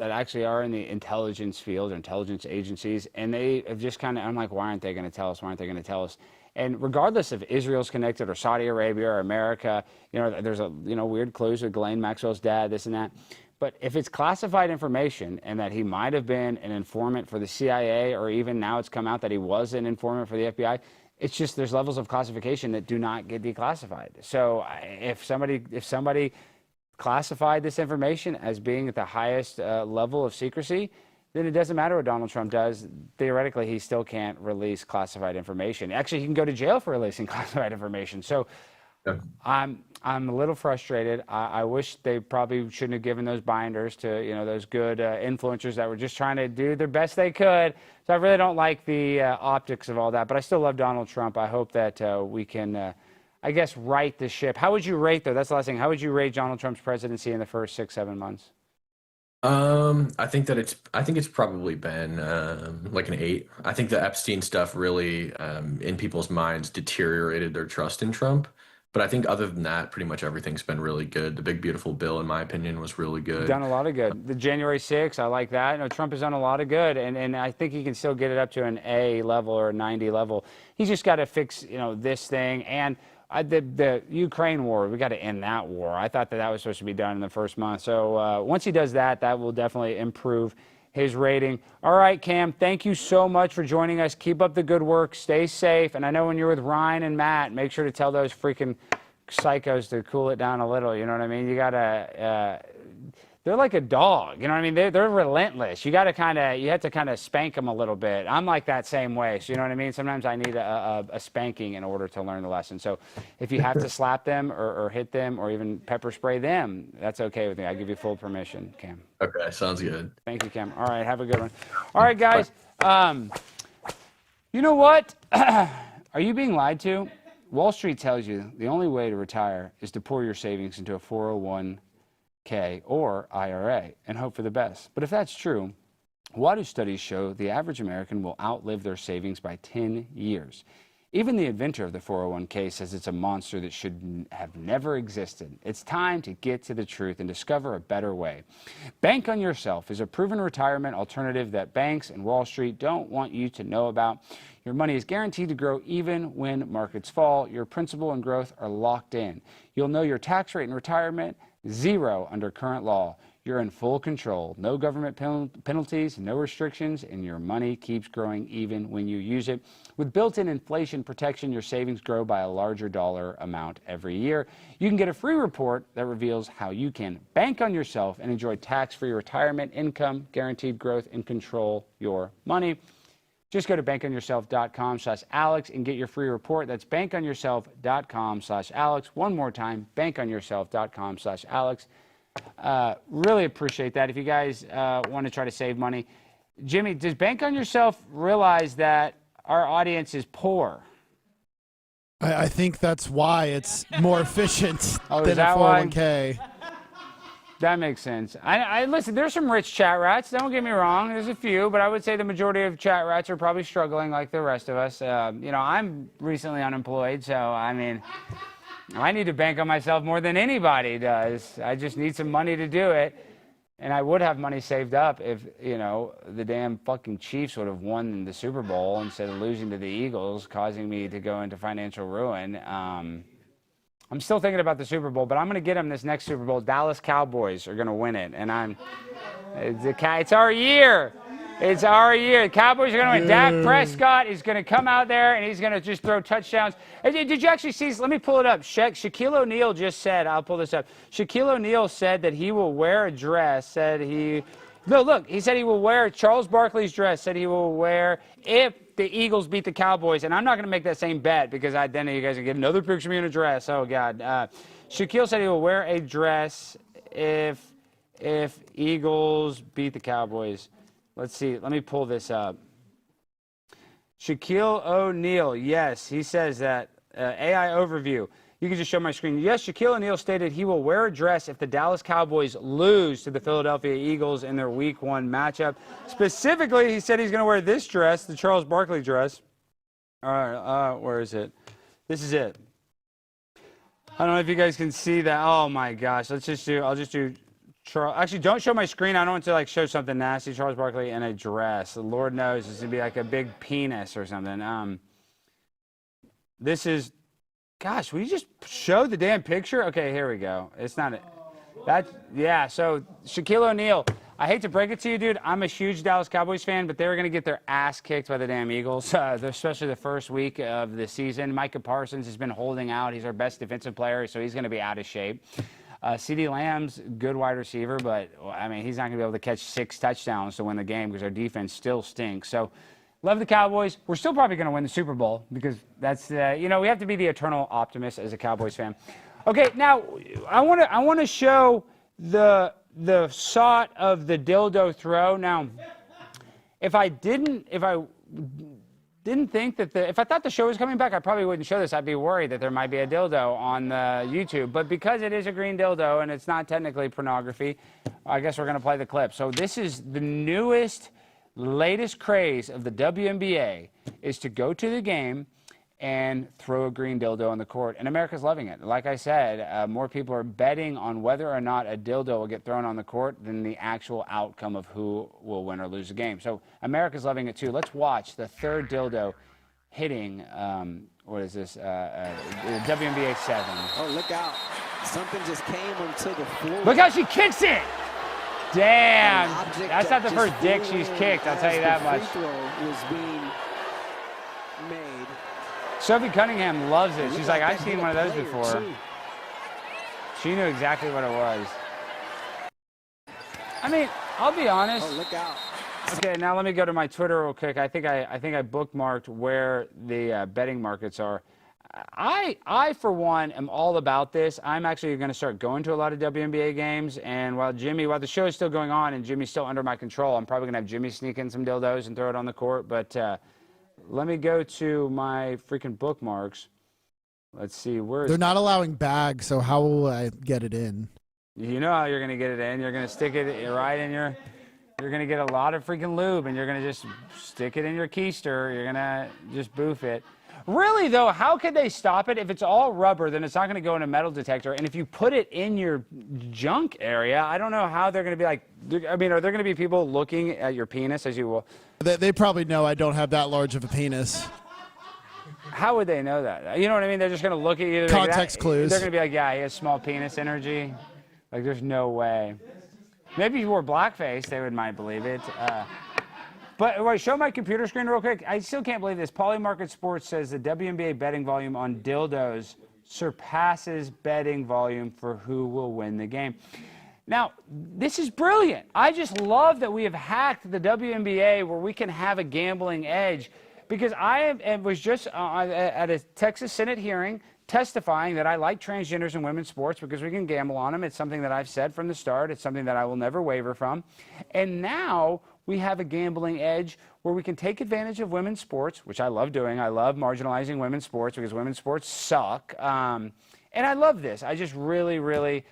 actually are in the intelligence field or intelligence agencies, and they have just kind of, I'm like, why aren't they going to tell us? Why aren't they going to tell us? And regardless if Israel's connected or Saudi Arabia or America, there's weird clues with Ghislaine Maxwell's dad, this and that. But if it's classified information and that he might have been an informant for the CIA, or even now it's come out that he was an informant for the FBI, it's just there's levels of classification that do not get declassified. So if somebody classified this information as being at the highest level of secrecy, then it doesn't matter what Donald Trump does. Theoretically, he still can't release classified information. Actually, he can go to jail for releasing classified information. So yeah. I'm a little frustrated. I wish they probably shouldn't have given those binders to those good influencers that were just trying to do their best they could. So I really don't like the optics of all that. But I still love Donald Trump. I hope that we can, I guess, right the ship. How would you rate, though? That's the last thing. How would you rate Donald Trump's presidency in the first 6-7 months?
I think it's probably been like an 8. I think the Epstein stuff really, in people's minds, deteriorated their trust in Trump. But I think other than that, pretty much everything's been really good. The big, beautiful bill, in my opinion, was really good.
Done a lot of good. The January 6th, I like that. Trump has done a lot of good, and I think he can still get it up to an A level or a 90 level. He's just got to fix, this thing. And the Ukraine war, we got to end that war. I thought that was supposed to be done in the first month. So once he does that, that will definitely improve his rating. All right, Cam, thank you so much for joining us. Keep up the good work. Stay safe. And I know when you're with Ryan and Matt, make sure to tell those freaking psychos to cool it down a little. You know what I mean? You got to... they're like a dog, you know what I mean? They're relentless. You have to kind of spank them a little bit. I'm like that same way, so you know what I mean? Sometimes I need a spanking in order to learn the lesson. So if you have to slap them or hit them or even pepper spray them, that's okay with me. I give you full permission, Cam.
Okay, sounds good.
Thank you, Cam. All right, have a good one. All right, guys. You know what? Are you being lied to? Wall Street tells you the only way to retire is to pour your savings into a 401k or IRA and hope for the best. But if that's true, why do studies show the average American will outlive their savings by 10 years? Even the inventor of the 401k says it's a monster that should have never existed. It's time to get to the truth and discover a better way. Bank on Yourself is a proven retirement alternative that banks and Wall Street don't want you to know about. Your money is guaranteed to grow even when markets fall. Your principal and growth are locked in. You'll know your tax rate in retirement, 0 under current law. You're in full control. No government penalties, no restrictions, and your money keeps growing even when you use it. With built-in inflation protection, your savings grow by a larger dollar amount every year. You can get a free report that reveals how you can bank on yourself and enjoy tax-free retirement income, guaranteed growth, and control your money. Just go to bankonyourself.com/Alex and get your free report. That's bankonyourself.com/Alex. One more time, bankonyourself.com/Alex. Really appreciate that. If you guys want to try to save money. Jimmy, does Bank on Yourself realize that our audience is poor?
I think that's why it's more efficient
than
a 401k.
That makes sense. I listen, there's some rich chat rats. Don't get me wrong. There's a few, but I would say the majority of chat rats are probably struggling like the rest of us. I'm recently unemployed, so I mean, I need to bank on myself more than anybody does. I just need some money to do it. And I would have money saved up if, the damn fucking Chiefs would have won the Super Bowl instead of losing to the Eagles, causing me to go into financial ruin. I'm still thinking about the Super Bowl, but I'm going to get them this next Super Bowl. Dallas Cowboys are going to win it. And it's our year. It's our year. The Cowboys are going to win. Dak Prescott is going to come out there, and he's going to just throw touchdowns. Did you actually see? Let me pull it up. Shaquille O'Neal just said, I'll pull this up. Shaquille O'Neal said that he will wear a dress. He said he will wear Charles Barkley's dress, said he will wear if the Eagles beat the Cowboys. And I'm not going to make that same bet because then you guys will get another picture of me in a dress. Oh, God. Shaquille said he will wear a dress if if Eagles beat the Cowboys. Let's see. Let me pull this up. Shaquille O'Neal. Yes, he says that. AI overview. You can just show my screen. Yes, Shaquille O'Neal stated he will wear a dress if the Dallas Cowboys lose to the Philadelphia Eagles in their Week 1 matchup. Specifically, he said he's going to wear this dress, the Charles Barkley dress. All right, where is it? This is it. I don't know if you guys can see that. Oh my gosh, I'll just do Charles. Actually, don't show my screen. I don't want to like show something nasty. Charles Barkley in a dress. The Lord knows it's gonna be like a big penis or something. This is, gosh, will you just show the damn picture? Okay, here we go. It's not yeah. So Shaquille O'Neal. I hate to break it to you, dude. I'm a huge Dallas Cowboys fan, but they're going to get their ass kicked by the damn Eagles, especially the first week of the season. Micah Parsons has been holding out. He's our best defensive player, so he's going to be out of shape. CeeDee Lamb's good wide receiver, but, I mean, he's not going to be able to catch 6 touchdowns to win the game because our defense still stinks. So, love the Cowboys. We're still probably going to win the Super Bowl because that's, we have to be the eternal optimist as a Cowboys fan. Okay, now, I want to show the shot of the dildo throw. Now, if I didn't think that if I thought the show was coming back, I probably wouldn't show this. I'd be worried that there might be a dildo on the YouTube. But because it is a green dildo and it's not technically pornography, I guess we're going to play the clip. So this is the latest craze of the WNBA is to go to the game and throw a green dildo on the court. And America's loving it. Like I said, more people are betting on whether or not a dildo will get thrown on the court than the actual outcome of who will win or lose the game. So America's loving it too. Let's watch the third dildo hitting, what is this, WNBA 7.
Oh, look out. Something just came onto the floor.
Look how she kicks it! Damn! That's not the first dick she's kicked, I'll tell you that much.
Was being made.
Sophie Cunningham loves it. She's like, I've seen one of those before. She knew exactly what it was. I mean, I'll be honest.
Oh, look out.
Okay, now let me go to my Twitter real quick. I think I bookmarked where the betting markets are. I, for one, am all about this. I'm actually going to start going to a lot of WNBA games. And while the show is still going on and Jimmy's still under my control, I'm probably going to have Jimmy sneak in some dildos and throw it on the court. But let me go to my freaking bookmarks. Let's see.
They're not allowing bags, so how will I get it in?
You know how you're going to get it in. You're going to stick it right in your... You're going to get a lot of freaking lube, and you're going to just stick it in your keister. You're going to just boof it. Really, though, how could they stop it? If it's all rubber, then it's not going to go in a metal detector. And if you put it in your junk area, I don't know how they're going to be like... I mean, are there going to be people looking at your penis as you will?
They probably know I don't have that large of a penis.
How would they know that? You know what I mean? They're just going to look at you.
Context clues.
They're going to be like, yeah, he has small penis energy. Like, there's no way. Maybe if you wore blackface, they might believe it. But wait, show my computer screen real quick. I still can't believe this. Polymarket Sports says the WNBA betting volume on dildos surpasses betting volume for who will win the game. Now, this is brilliant. I just love that we have hacked the WNBA where we can have a gambling edge. Because I was just at a Texas Senate hearing testifying that I like transgenders in women's sports because we can gamble on them. It's something that I've said from the start. It's something that I will never waver from. And now we have a gambling edge where we can take advantage of women's sports, which I love doing. I love marginalizing women's sports because women's sports suck. And I love this. I just really...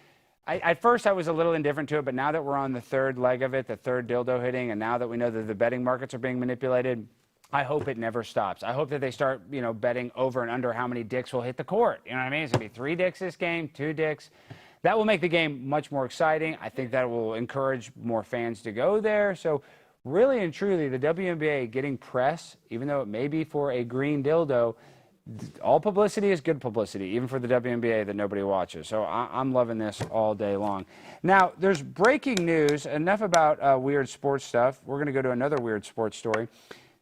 at first I was a little indifferent to it, but now that we're on the third leg of it, the third dildo hitting, and now that we know that the betting markets are being manipulated, I hope it never stops. I hope that they start, betting over and under how many dicks will hit the court. You know what I mean? It's going to be 3 dicks this game, 2 dicks. That will make the game much more exciting. I think that will encourage more fans to go there. So really and truly, the WNBA getting press, even though it may be for a green dildo, all publicity is good publicity, even for the WNBA that nobody watches. So I'm loving this all day long. Now, there's breaking news. Enough about weird sports stuff. We're going to go to another weird sports story.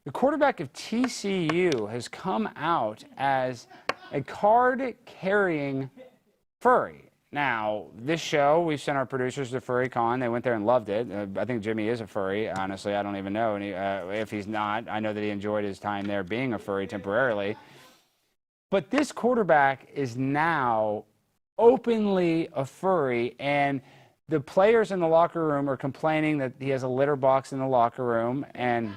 The quarterback of TCU has come out as a card-carrying furry. Now, this show, we sent our producers to Furry Con. They went there and loved it. I think Jimmy is a furry. Honestly, I don't even know if he's not. I know that he enjoyed his time there being a furry temporarily. But this quarterback is now openly a furry, and the players in the locker room are complaining that he has a litter box in the locker room, and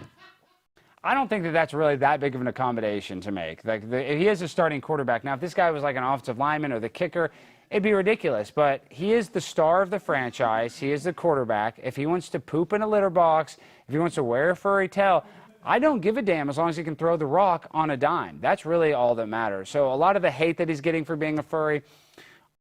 I don't think that that's really that big of an accommodation to make. Like, he is a starting quarterback. Now, if this guy was like an offensive lineman or the kicker, it'd be ridiculous. But he is the star of the franchise. He is the quarterback. If he wants to poop in a litter box, if he wants to wear a furry tail, I don't give a damn as long as he can throw the rock on a dime. That's really all that matters. So a lot of the hate that he's getting for being a furry,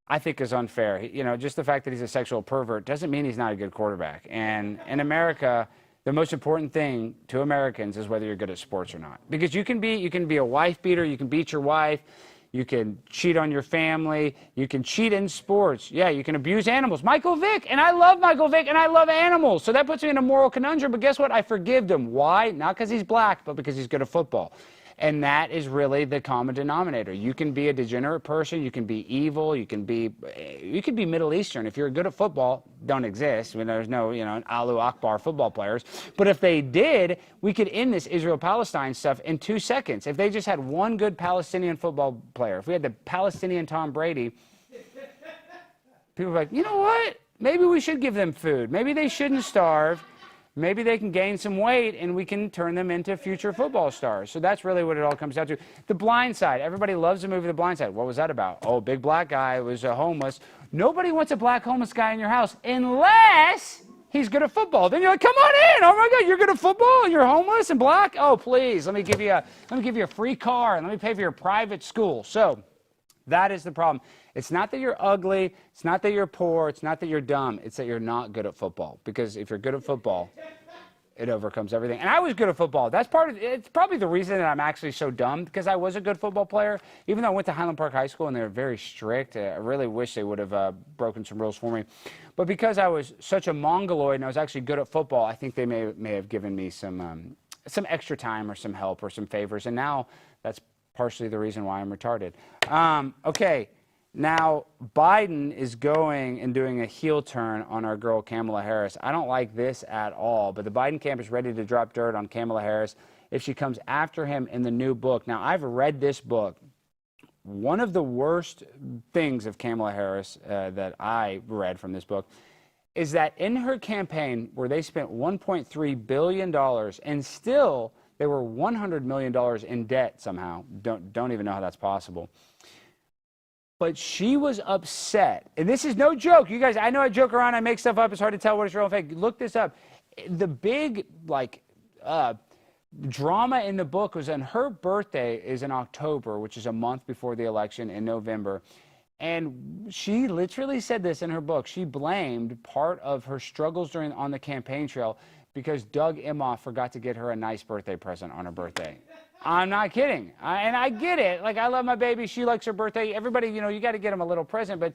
I think, is unfair. You know, just the fact that he's a sexual pervert doesn't mean he's not a good quarterback. And in America, the most important thing to Americans is whether you're good at sports or not. Because you can be a wife beater, you can beat your wife, you can cheat on your family, you can cheat in sports. Yeah, you can abuse animals. Michael Vick, and I love Michael Vick, and I love animals. So that puts me in a moral conundrum, but guess what? I forgive him. Why? Not because he's black, but because he's good at football. And that is really the common denominator. You can be a degenerate person, you can be evil, you can be Middle Eastern. If you're good at football, don't exist. I mean, there's no, Allahu Akbar football players. But if they did, we could end this Israel-Palestine stuff in 2 seconds. If they just had one good Palestinian football player, if we had the Palestinian Tom Brady, people are like, you know what? Maybe we should give them food. Maybe they shouldn't starve. Maybe they can gain some weight and we can turn them into future football stars. So that's really what it all comes down to. The Blind Side. Everybody loves the movie The Blind Side. What was that about? Oh, big black guy was homeless. Nobody wants a black homeless guy in your house unless he's good at football. Then you're like, come on in. Oh my God, you're good at football? You're homeless and black? Oh, please, let me give you a free car and let me pay for your private school. So that is the problem. It's not that you're ugly. It's not that you're poor. It's not that you're dumb. It's that you're not good at football. Because if you're good at football, it overcomes everything. And I was good at football. It's probably the reason that I'm actually so dumb, because I was a good football player. Even though I went to Highland Park High School and they were very strict, I really wish they would have broken some rules for me. But because I was such a mongoloid and I was actually good at football, I think they may have given me some extra time or some help or some favors. And now that's partially the reason why I'm retarded. Okay. Now, Biden is going and doing a heel turn on our girl Kamala Harris. I don't like this at all, but the Biden camp is ready to drop dirt on Kamala Harris if she comes after him in the new book. Now, I've read this book. One of the worst things of Kamala Harris that I read from this book is that in her campaign, where they spent $1.3 billion and still they were $100 million in debt somehow. Don't even know how that's possible. But she was upset, and this is no joke. You guys, I know I joke around, I make stuff up. It's hard to tell what is real and fake. Look this up. The big, drama in the book was, and her birthday is in October, which is a month before the election in November. And she literally said this in her book. She blamed part of her struggles on the campaign trail because Doug Emhoff forgot to get her a nice birthday present on her birthday. I'm not kidding. And I get it. Like, I love my baby. She likes her birthday. Everybody, you got to get them a little present. But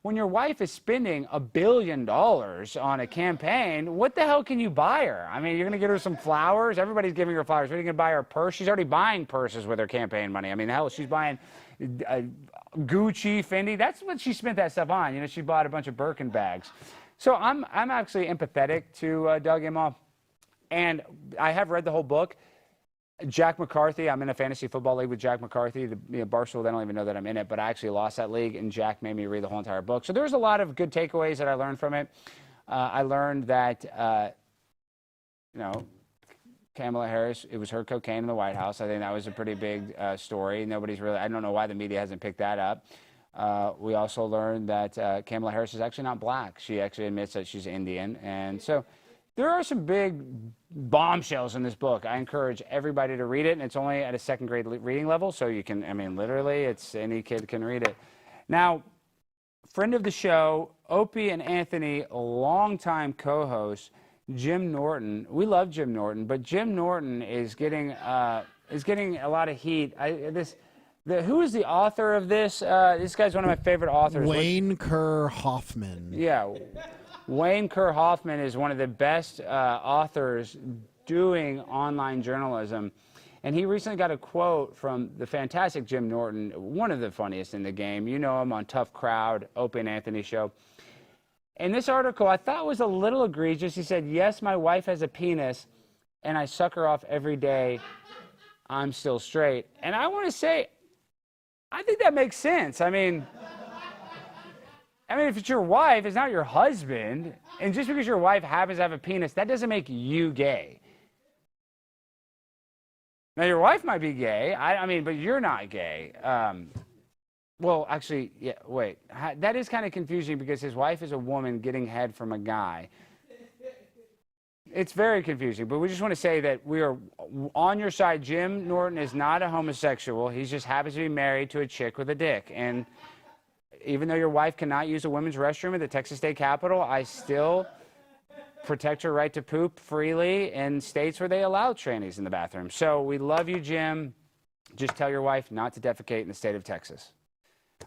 when your wife is spending $1 billion on a campaign, what the hell can you buy her? I mean, you're going to get her some flowers? Everybody's giving her flowers. What are you going to buy her a purse? She's already buying purses with her campaign money. I mean, hell, she's buying Gucci, Fendi. That's what she spent that stuff on. She bought a bunch of Birkin bags. So I'm actually empathetic to Doug Emhoff. And I have read the whole book. Jack McCarthy, I'm in a fantasy football league with Jack McCarthy. Barstool, they don't even know that I'm in it, but I actually lost that league, and Jack made me read the whole entire book. So there was a lot of good takeaways that I learned from it. I learned that, Kamala Harris, it was her cocaine in the White House. I think that was a pretty big story. I don't know why the media hasn't picked that up. We also learned that Kamala Harris is actually not black. She actually admits that she's Indian. And so there are some big bombshells in this book. I encourage everybody to read it, and it's only at a second grade reading level, so you can, literally, any kid can read it. Now, friend of the show, Opie and Anthony, longtime co-host, Jim Norton. We love Jim Norton, but Jim Norton is getting a lot of heat. Who is the author of this? This guy's one of my favorite authors.
Wayne Kerr Hoffman.
Yeah. Wayne Kerr Hoffman is one of the best authors doing online journalism. And he recently got a quote from the fantastic Jim Norton, one of the funniest in the game. You know him on Tough Crowd, Opie and Anthony show. In this article, I thought was a little egregious. He said, yes, my wife has a penis, and I suck her off every day. I'm still straight. And I want to say, I think that makes sense. I mean, I mean, if it's your wife, it's not your husband. And just because your wife happens to have a penis, that doesn't make you gay. Now, your wife might be gay. I mean, but you're not gay. Well, actually, yeah, wait. That is kind of confusing because his wife is a woman getting head from a guy. It's very confusing, but we just want to say that we are on your side. Jim Norton is not a homosexual. He just happens to be married to a chick with a dick. And even though your wife cannot use a women's restroom at the Texas State Capitol, I still protect her right to poop freely in states where they allow trannies in the bathroom. So we love you, Jim. Just tell your wife not to defecate in the state of Texas.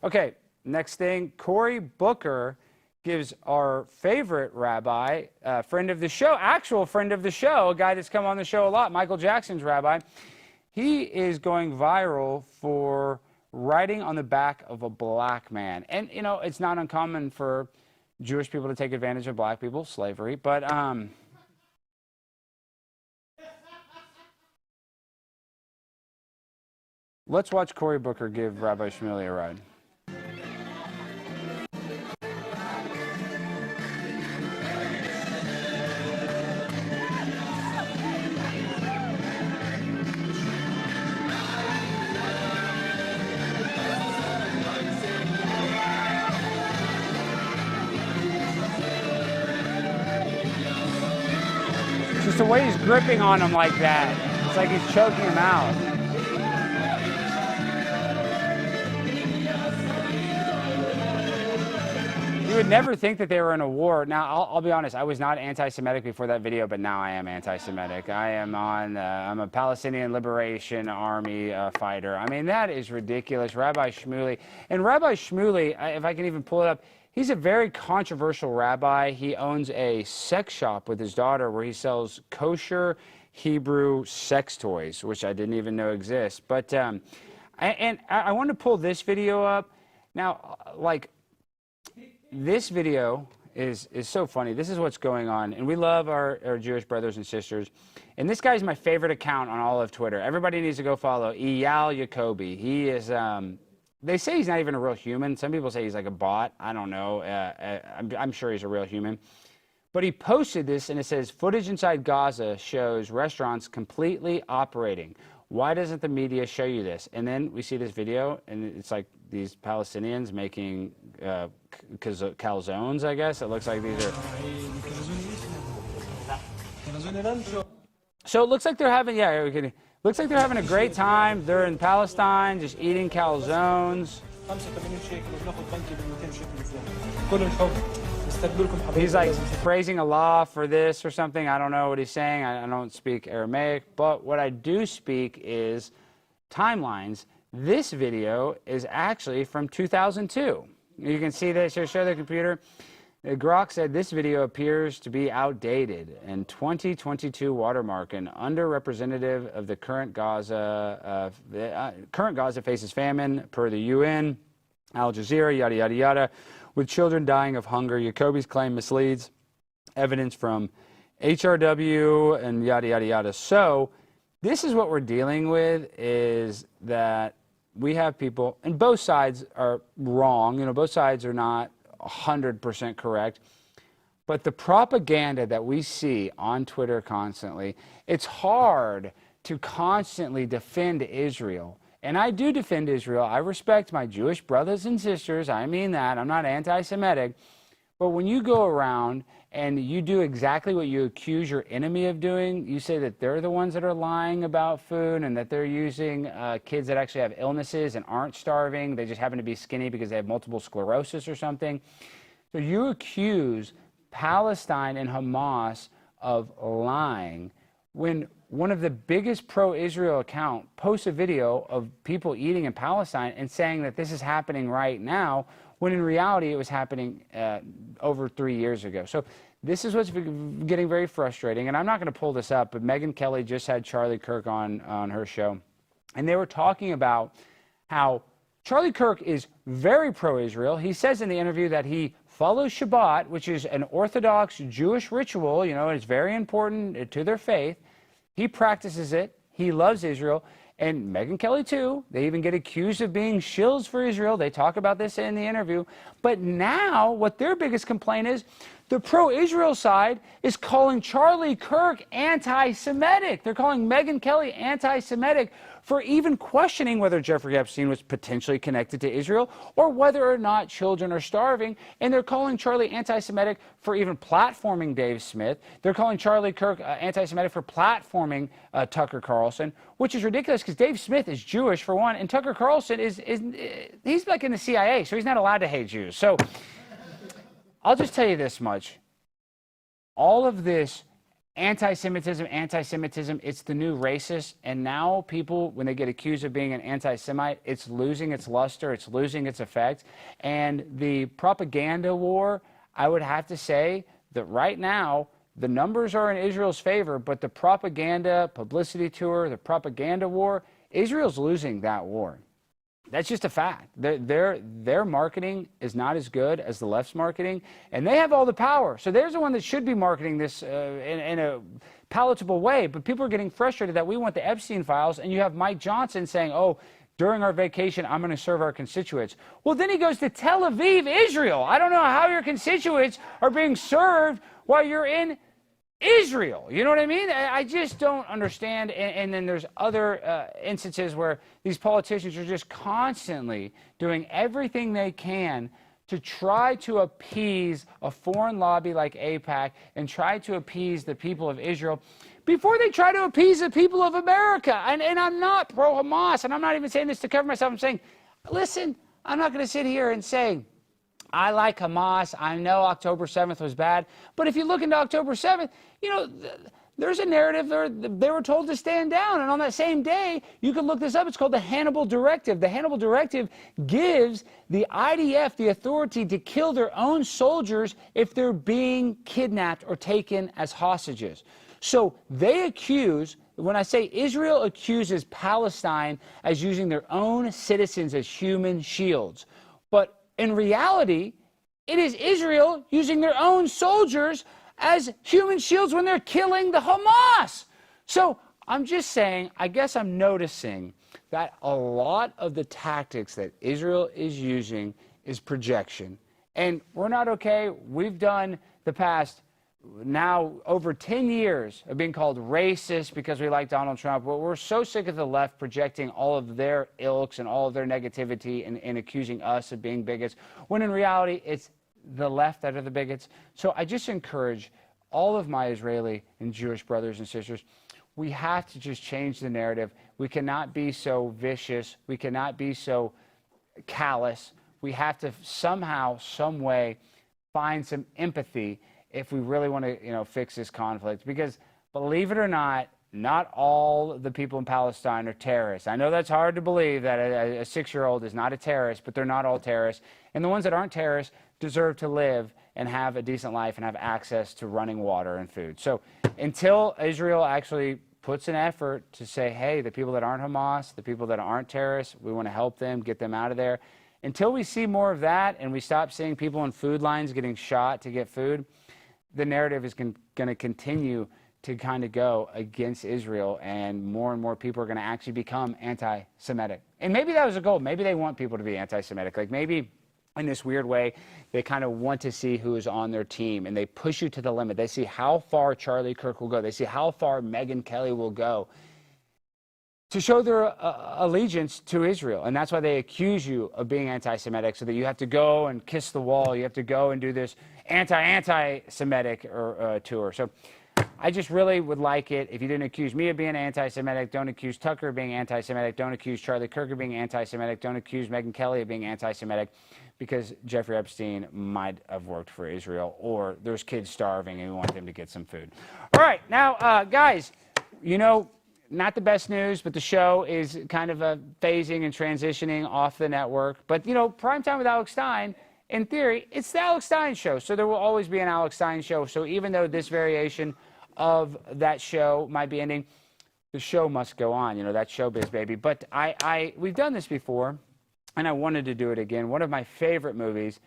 Okay, next thing, Cory Booker gives our favorite rabbi, friend of the show, actual friend of the show, a guy that's come on the show a lot, Michael Jackson's rabbi. He is going viral for writing on the back of a black man. And, you know, it's not uncommon for Jewish people to take advantage of black people, slavery, but let's watch Cory Booker give Rabbi Shmuley a ride. Just the way he's gripping on him like that. It's like he's choking him out. You would never think that they were in a war. Now, I'll be honest, I was not anti-Semitic before that video, but now I am anti-Semitic. I am I'm a Palestinian Liberation Army fighter. I mean, that is ridiculous. Rabbi Shmuley. And Rabbi Shmuley, if I can even pull it up, he's a very controversial rabbi. He owns a sex shop with his daughter where he sells kosher Hebrew sex toys, which I didn't even know exist. But I want to pull this video up. Now, like, this video is so funny. This is what's going on. And we love our Jewish brothers and sisters. And this guy's my favorite account on all of Twitter. Everybody needs to go follow Eyal Yacobi. He is... they say he's not even a real human. Some people say he's like a bot. I don't know. I'm sure he's a real human. But he posted this, and it says, footage inside Gaza shows restaurants completely operating. Why doesn't the media show you this? And then we see this video, and it's like these Palestinians making calzones, I guess. It looks like these are... So it looks like they're having... Yeah, looks like they're having a great time. They're in Palestine, just eating calzones. He's like praising Allah for this or something. I don't know what he's saying. I don't speak Aramaic. But what I do speak is timelines. This video is actually from 2002. You can see this. Show the computer. Grok said this video appears to be outdated and 2022 watermark and underrepresentative of the current Gaza. Current Gaza faces famine per the UN, Al Jazeera, yada yada yada, with children dying of hunger. Yacobi's claim misleads evidence from HRW and yada yada yada. So this is what we're dealing with: is that we have people, and both sides are wrong. You know, both sides are not 100% correct, but the propaganda that we see on Twitter constantly, it's hard to constantly defend Israel. And I do defend Israel. I respect my Jewish brothers and sisters. I mean that. I'm not anti-Semitic. But when you go around and you do exactly what you accuse your enemy of doing, you say that they're the ones that are lying about food and that they're using kids that actually have illnesses and aren't starving. They just happen to be skinny because they have multiple sclerosis or something. So you accuse Palestine and Hamas of lying when one of the biggest pro-Israel account posts a video of people eating in Palestine and saying that this is happening right now, when in reality it was happening over 3 years ago. So this is what's getting very frustrating. And I'm not going to pull this up, but Megyn Kelly just had Charlie Kirk on her show. And they were talking about how Charlie Kirk is very pro-Israel. He says in the interview that he follows Shabbat, which is an Orthodox Jewish ritual. You know, it's very important to their faith. He practices it. He loves Israel. and Megyn Kelly too. They even get accused of being shills for Israel. They talk about this in the interview. But now what their biggest complaint is, the pro-Israel side is calling Charlie Kirk anti-Semitic. They're calling Megyn Kelly anti-Semitic for even questioning whether Jeffrey Epstein was potentially connected to Israel or whether or not children are starving. And they're calling Charlie anti-Semitic for even platforming Dave Smith. They're calling Charlie Kirk anti-Semitic for platforming Tucker Carlson, which is ridiculous because Dave Smith is Jewish, for one, and Tucker Carlson he's like in the CIA, so he's not allowed to hate Jews. So I'll just tell you this much. All of this anti-Semitism, it's the new racist. And now people, when they get accused of being an anti-Semite, it's losing its luster, it's losing its effect. And the propaganda war, I would have to say that right now, the numbers are in Israel's favor, but the propaganda, publicity tour, the propaganda war, Israel's losing that war. That's just a fact. Their marketing is not as good as the left's marketing, and they have all the power. So there's the one that should be marketing this in a palatable way, but people are getting frustrated that we want the Epstein files, and you have Mike Johnson saying, oh, during our vacation, I'm going to serve our constituents. Well, then he goes to Tel Aviv, Israel. I don't know how your constituents are being served while you're in Israel. You know what I mean? I just don't understand. And then there's other instances where these politicians are just constantly doing everything they can to try to appease a foreign lobby like AIPAC and try to appease the people of Israel before they try to appease the people of America. And I'm not pro-Hamas, and I'm not even saying this to cover myself. I'm saying, listen, I'm not going to sit here and say, I like Hamas. I know October 7th was bad. But if you look into October 7th, you know, there's a narrative there. They were told to stand down. And on that same day, you can look this up. It's called the Hannibal Directive. The Hannibal Directive gives the IDF the authority to kill their own soldiers if they're being kidnapped or taken as hostages. So they accuse, when I say Israel accuses Palestine as using their own citizens as human shields. But in reality, it is Israel using their own soldiers as human shields when they're killing the Hamas. So I'm just saying, I guess I'm noticing that a lot of the tactics that Israel is using is projection. And we're not okay. We've done the past now over 10 years of being called racist because we like Donald Trump, but we're so sick of the left projecting all of their ilks and all of their negativity and accusing us of being bigots, when in reality, it's the left that are the bigots. So I just encourage all of my Israeli and Jewish brothers and sisters, we have to just change the narrative. We cannot be so vicious. We cannot be so callous. We have to somehow, some way, find some empathy if we really want to, fix this conflict. Because believe it or not all the people in Palestine are terrorists. I know that's hard to believe that a 6-year-old is not a terrorist, but they're not all terrorists. And the ones that aren't terrorists deserve to live and have a decent life and have access to running water and food. So until Israel actually puts an effort to say, hey, the people that aren't Hamas, the people that aren't terrorists, we want to help them, get them out of there. Until we see more of that and we stop seeing people in food lines getting shot to get food, the narrative is going to continue to kind of go against Israel, and more people are going to actually become anti-Semitic. And maybe that was a goal. Maybe they want people to be anti-Semitic. Like maybe in this weird way, they kind of want to see who is on their team, and they push you to the limit. They see how far Charlie Kirk will go. They see how far Megyn Kelly will go to show their allegiance to Israel. And that's why they accuse you of being anti-Semitic, so that you have to go and kiss the wall. You have to go and do this anti-Semitic tour. So I just really would like it if you didn't accuse me of being anti-Semitic. Don't accuse Tucker of being anti-Semitic. Don't accuse Charlie Kirk of being anti-Semitic. Don't accuse Megyn Kelly of being anti-Semitic, because Jeffrey Epstein might have worked for Israel, or there's kids starving and we want them to get some food. All right, now, guys, not the best news, but the show is kind of phasing and transitioning off the network. But, Primetime with Alex Stein, in theory, it's the Alex Stein show. So there will always be an Alex Stein show. So even though this variation of that show might be ending, the show must go on. That's showbiz, baby. But we've done this before, and I wanted to do it again. One of my favorite movies,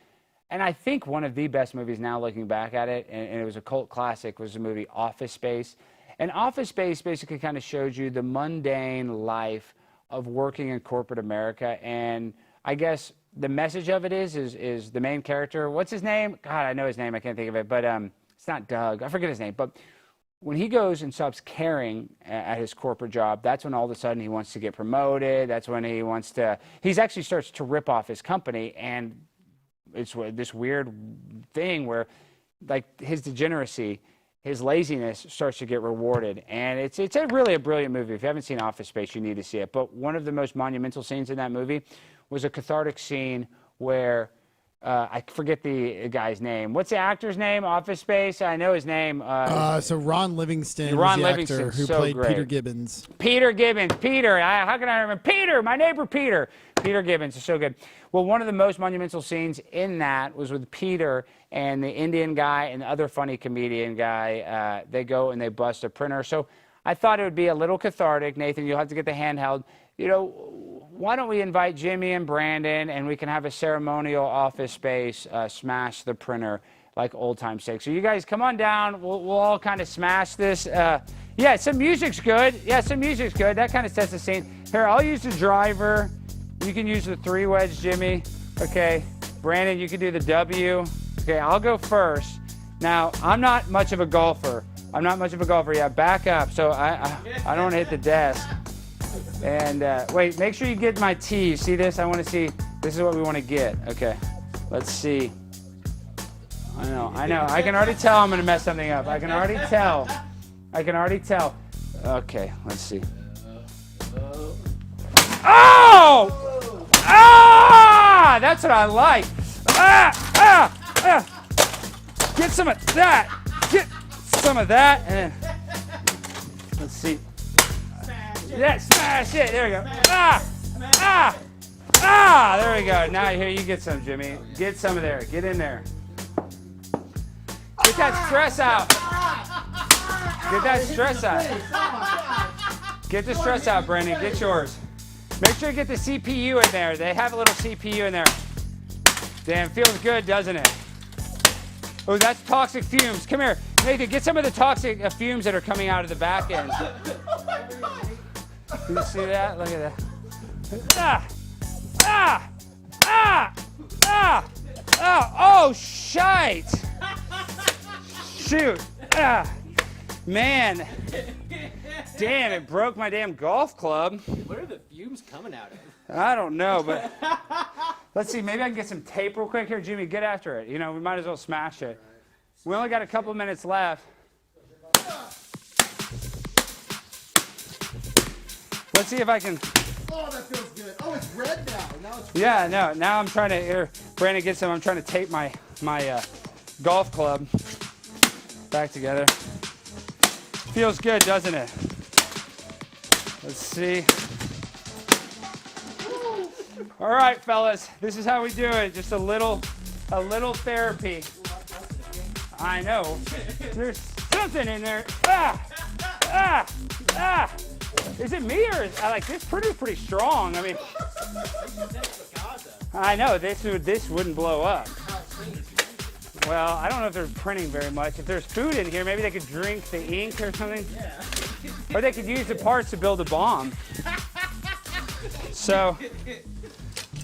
and I think one of the best movies now looking back at it, and it was a cult classic, was the movie Office Space. And Office Space basically kind of showed you the mundane life of working in corporate America. And I guess the message of it is the main character. What's his name? God, I know his name. I can't think of it. But it's not Doug. I forget his name. But when he goes and stops caring at his corporate job, that's when all of a sudden he wants to get promoted. That's when he actually starts to rip off his company. And it's this weird thing where, like, his degeneracy, his laziness starts to get rewarded. And it's really a brilliant movie. If you haven't seen Office Space, you need to see it. But one of the most monumental scenes in that movie was a cathartic scene where I forget the guy's name. What's the actor's name? Office Space? I know his name.
So Ron Livingston
Ron
was the
Livingston,
actor who
so
played
great.
Peter Gibbons.
Peter Gibbons. Peter. How can I remember? Peter, my neighbor Peter. Peter Gibbons is so good. Well, one of the most monumental scenes in that was with Peter and the Indian guy and the other funny comedian guy. They go and they bust a printer. So I thought it would be a little cathartic. Nathan, you'll have to get the handheld. You know, why don't we invite Jimmy and Brandon and we can have a ceremonial Office Space smash the printer like old time sake. So you guys come on down. We'll all kind of smash this. Yeah, some music's good. Yeah, some music's good. That kind of sets the scene. Here, I'll use the driver. You can use the 3-wedge, Jimmy. Okay. Brandon, you can do the W. Okay, I'll go first. Now, I'm not much of a golfer. Yeah, back up. So I don't want to hit the desk. And wait, make sure you get my tee. You see this? I want to see. This is what we want to get. Okay. Let's see. I know. I can already tell I'm going to mess something up. I can already tell. Okay, let's see. Oh! Ah! That's what I like. Get some of that. Get some of that. And let's see. Yeah, smash it. There we go. There we go. Now here, you get some, Jimmy. Get some of there. Get in there. Get that stress out. Get that stress out. Get the stress out, Brandon. Get yours. Make sure you get the CPU in there. They have a little CPU in there. Damn, feels good, doesn't it? Oh, that's toxic fumes. Come here. Nathan, get some of the toxic fumes that are coming out of the back end. You see that? Look at that. Oh, shite. Shoot. Man. Damn, it broke my damn golf club.
What are the fumes coming out of?
I don't know, but let's see. Maybe I can get some tape real quick here. Jimmy, get after it. You know, we might as well smash it. We only got a couple of minutes left. Let's see if I can.
Oh, that feels good. Oh, it's red now. Now it's red.
Yeah, no. Now I'm trying to. Here, Brandon, get some. I'm trying to tape my golf club back together. Feels good, doesn't it? Let's see. All right, fellas. This is how we do it. Just a little therapy. I know. There's something in there. Is it me or is this pretty strong? I mean, I know this wouldn't blow up. Well, I don't know if they're printing very much. If there's food in here, maybe they could drink the ink or something. Yeah. Or they could use the parts to build a bomb. So,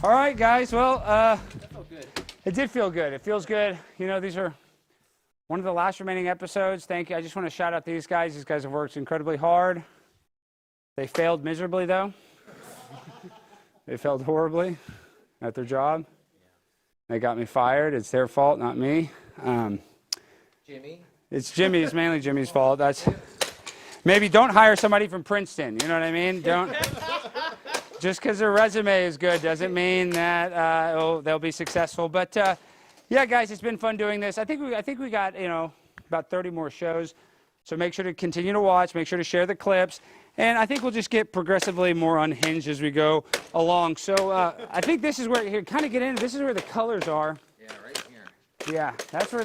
all right, guys. Well, it did feel good. It feels good. You know, these are one of the last remaining episodes. Thank you. I just want to shout out these guys. These guys have worked incredibly hard. They failed miserably, though. They failed horribly at their job. They got me fired. It's their fault, not me.
Jimmy?
It's mainly Jimmy's fault. Maybe don't hire somebody from Princeton. You know what I mean? Don't. Just because their resume is good doesn't mean that they'll be successful. But yeah, guys, it's been fun doing this. I think we got about 30 more shows. So make sure to continue to watch. Make sure to share the clips. And I think we'll just get progressively more unhinged as we go along. So I think this is where, here, kind of get in. This is where the colors are.
Yeah, right here.
Yeah, that's where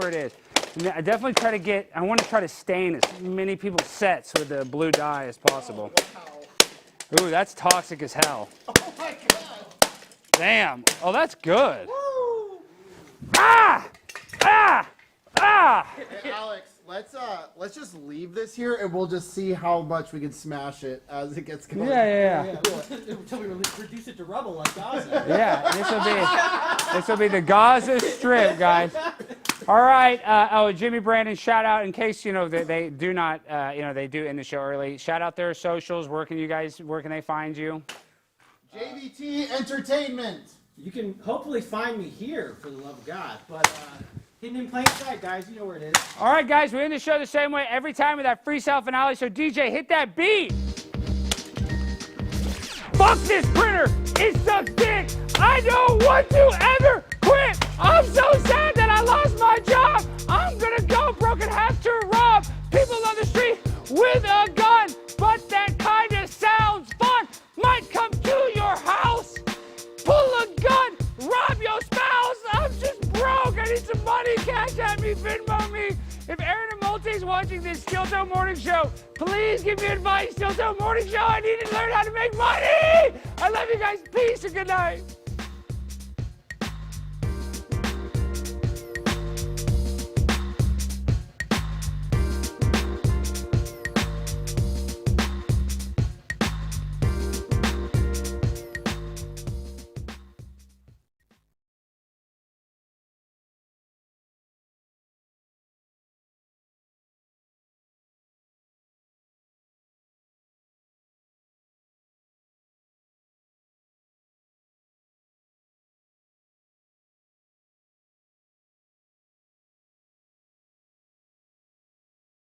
it is. And I definitely I want to try to stain as many people's sets with the blue dye as possible. Wow. Ooh, that's toxic as hell.
Oh my God.
Damn. Oh, that's good.
Woo.
Ah!
Hey, Alex, let's just leave this here and we'll just see how much we can smash it as it gets going.
Yeah.
Until we reduce it to rubble like Gaza.
Yeah, this will be the Gaza Strip, guys. All right. Jimmy Brandon, shout out in case they do not, they do end the show early. Shout out their socials. Where can they find you?
JVT Entertainment.
You can hopefully find me here, for the love of God, but hidden in plain sight, guys. You know where it is.
All right, guys, we end the show the same way every time with that freestyle finale. So DJ, hit that beat. Fuck this printer. It sucks dick. I don't want to ever quit. I'm so sad that I lost my job. I'm gonna go broke in half to rob people on the street with a gun. But that kind of sounds fun. Might come to your house, pull a gun, rob your spouse. I'm just broke. I need some money. Cash at me, Venmo me. If Aaron and Multi's watching this Stilto Morning Show, please give me advice. Stilto Morning Show, I need to learn how to make money. I love you guys. Peace and good night.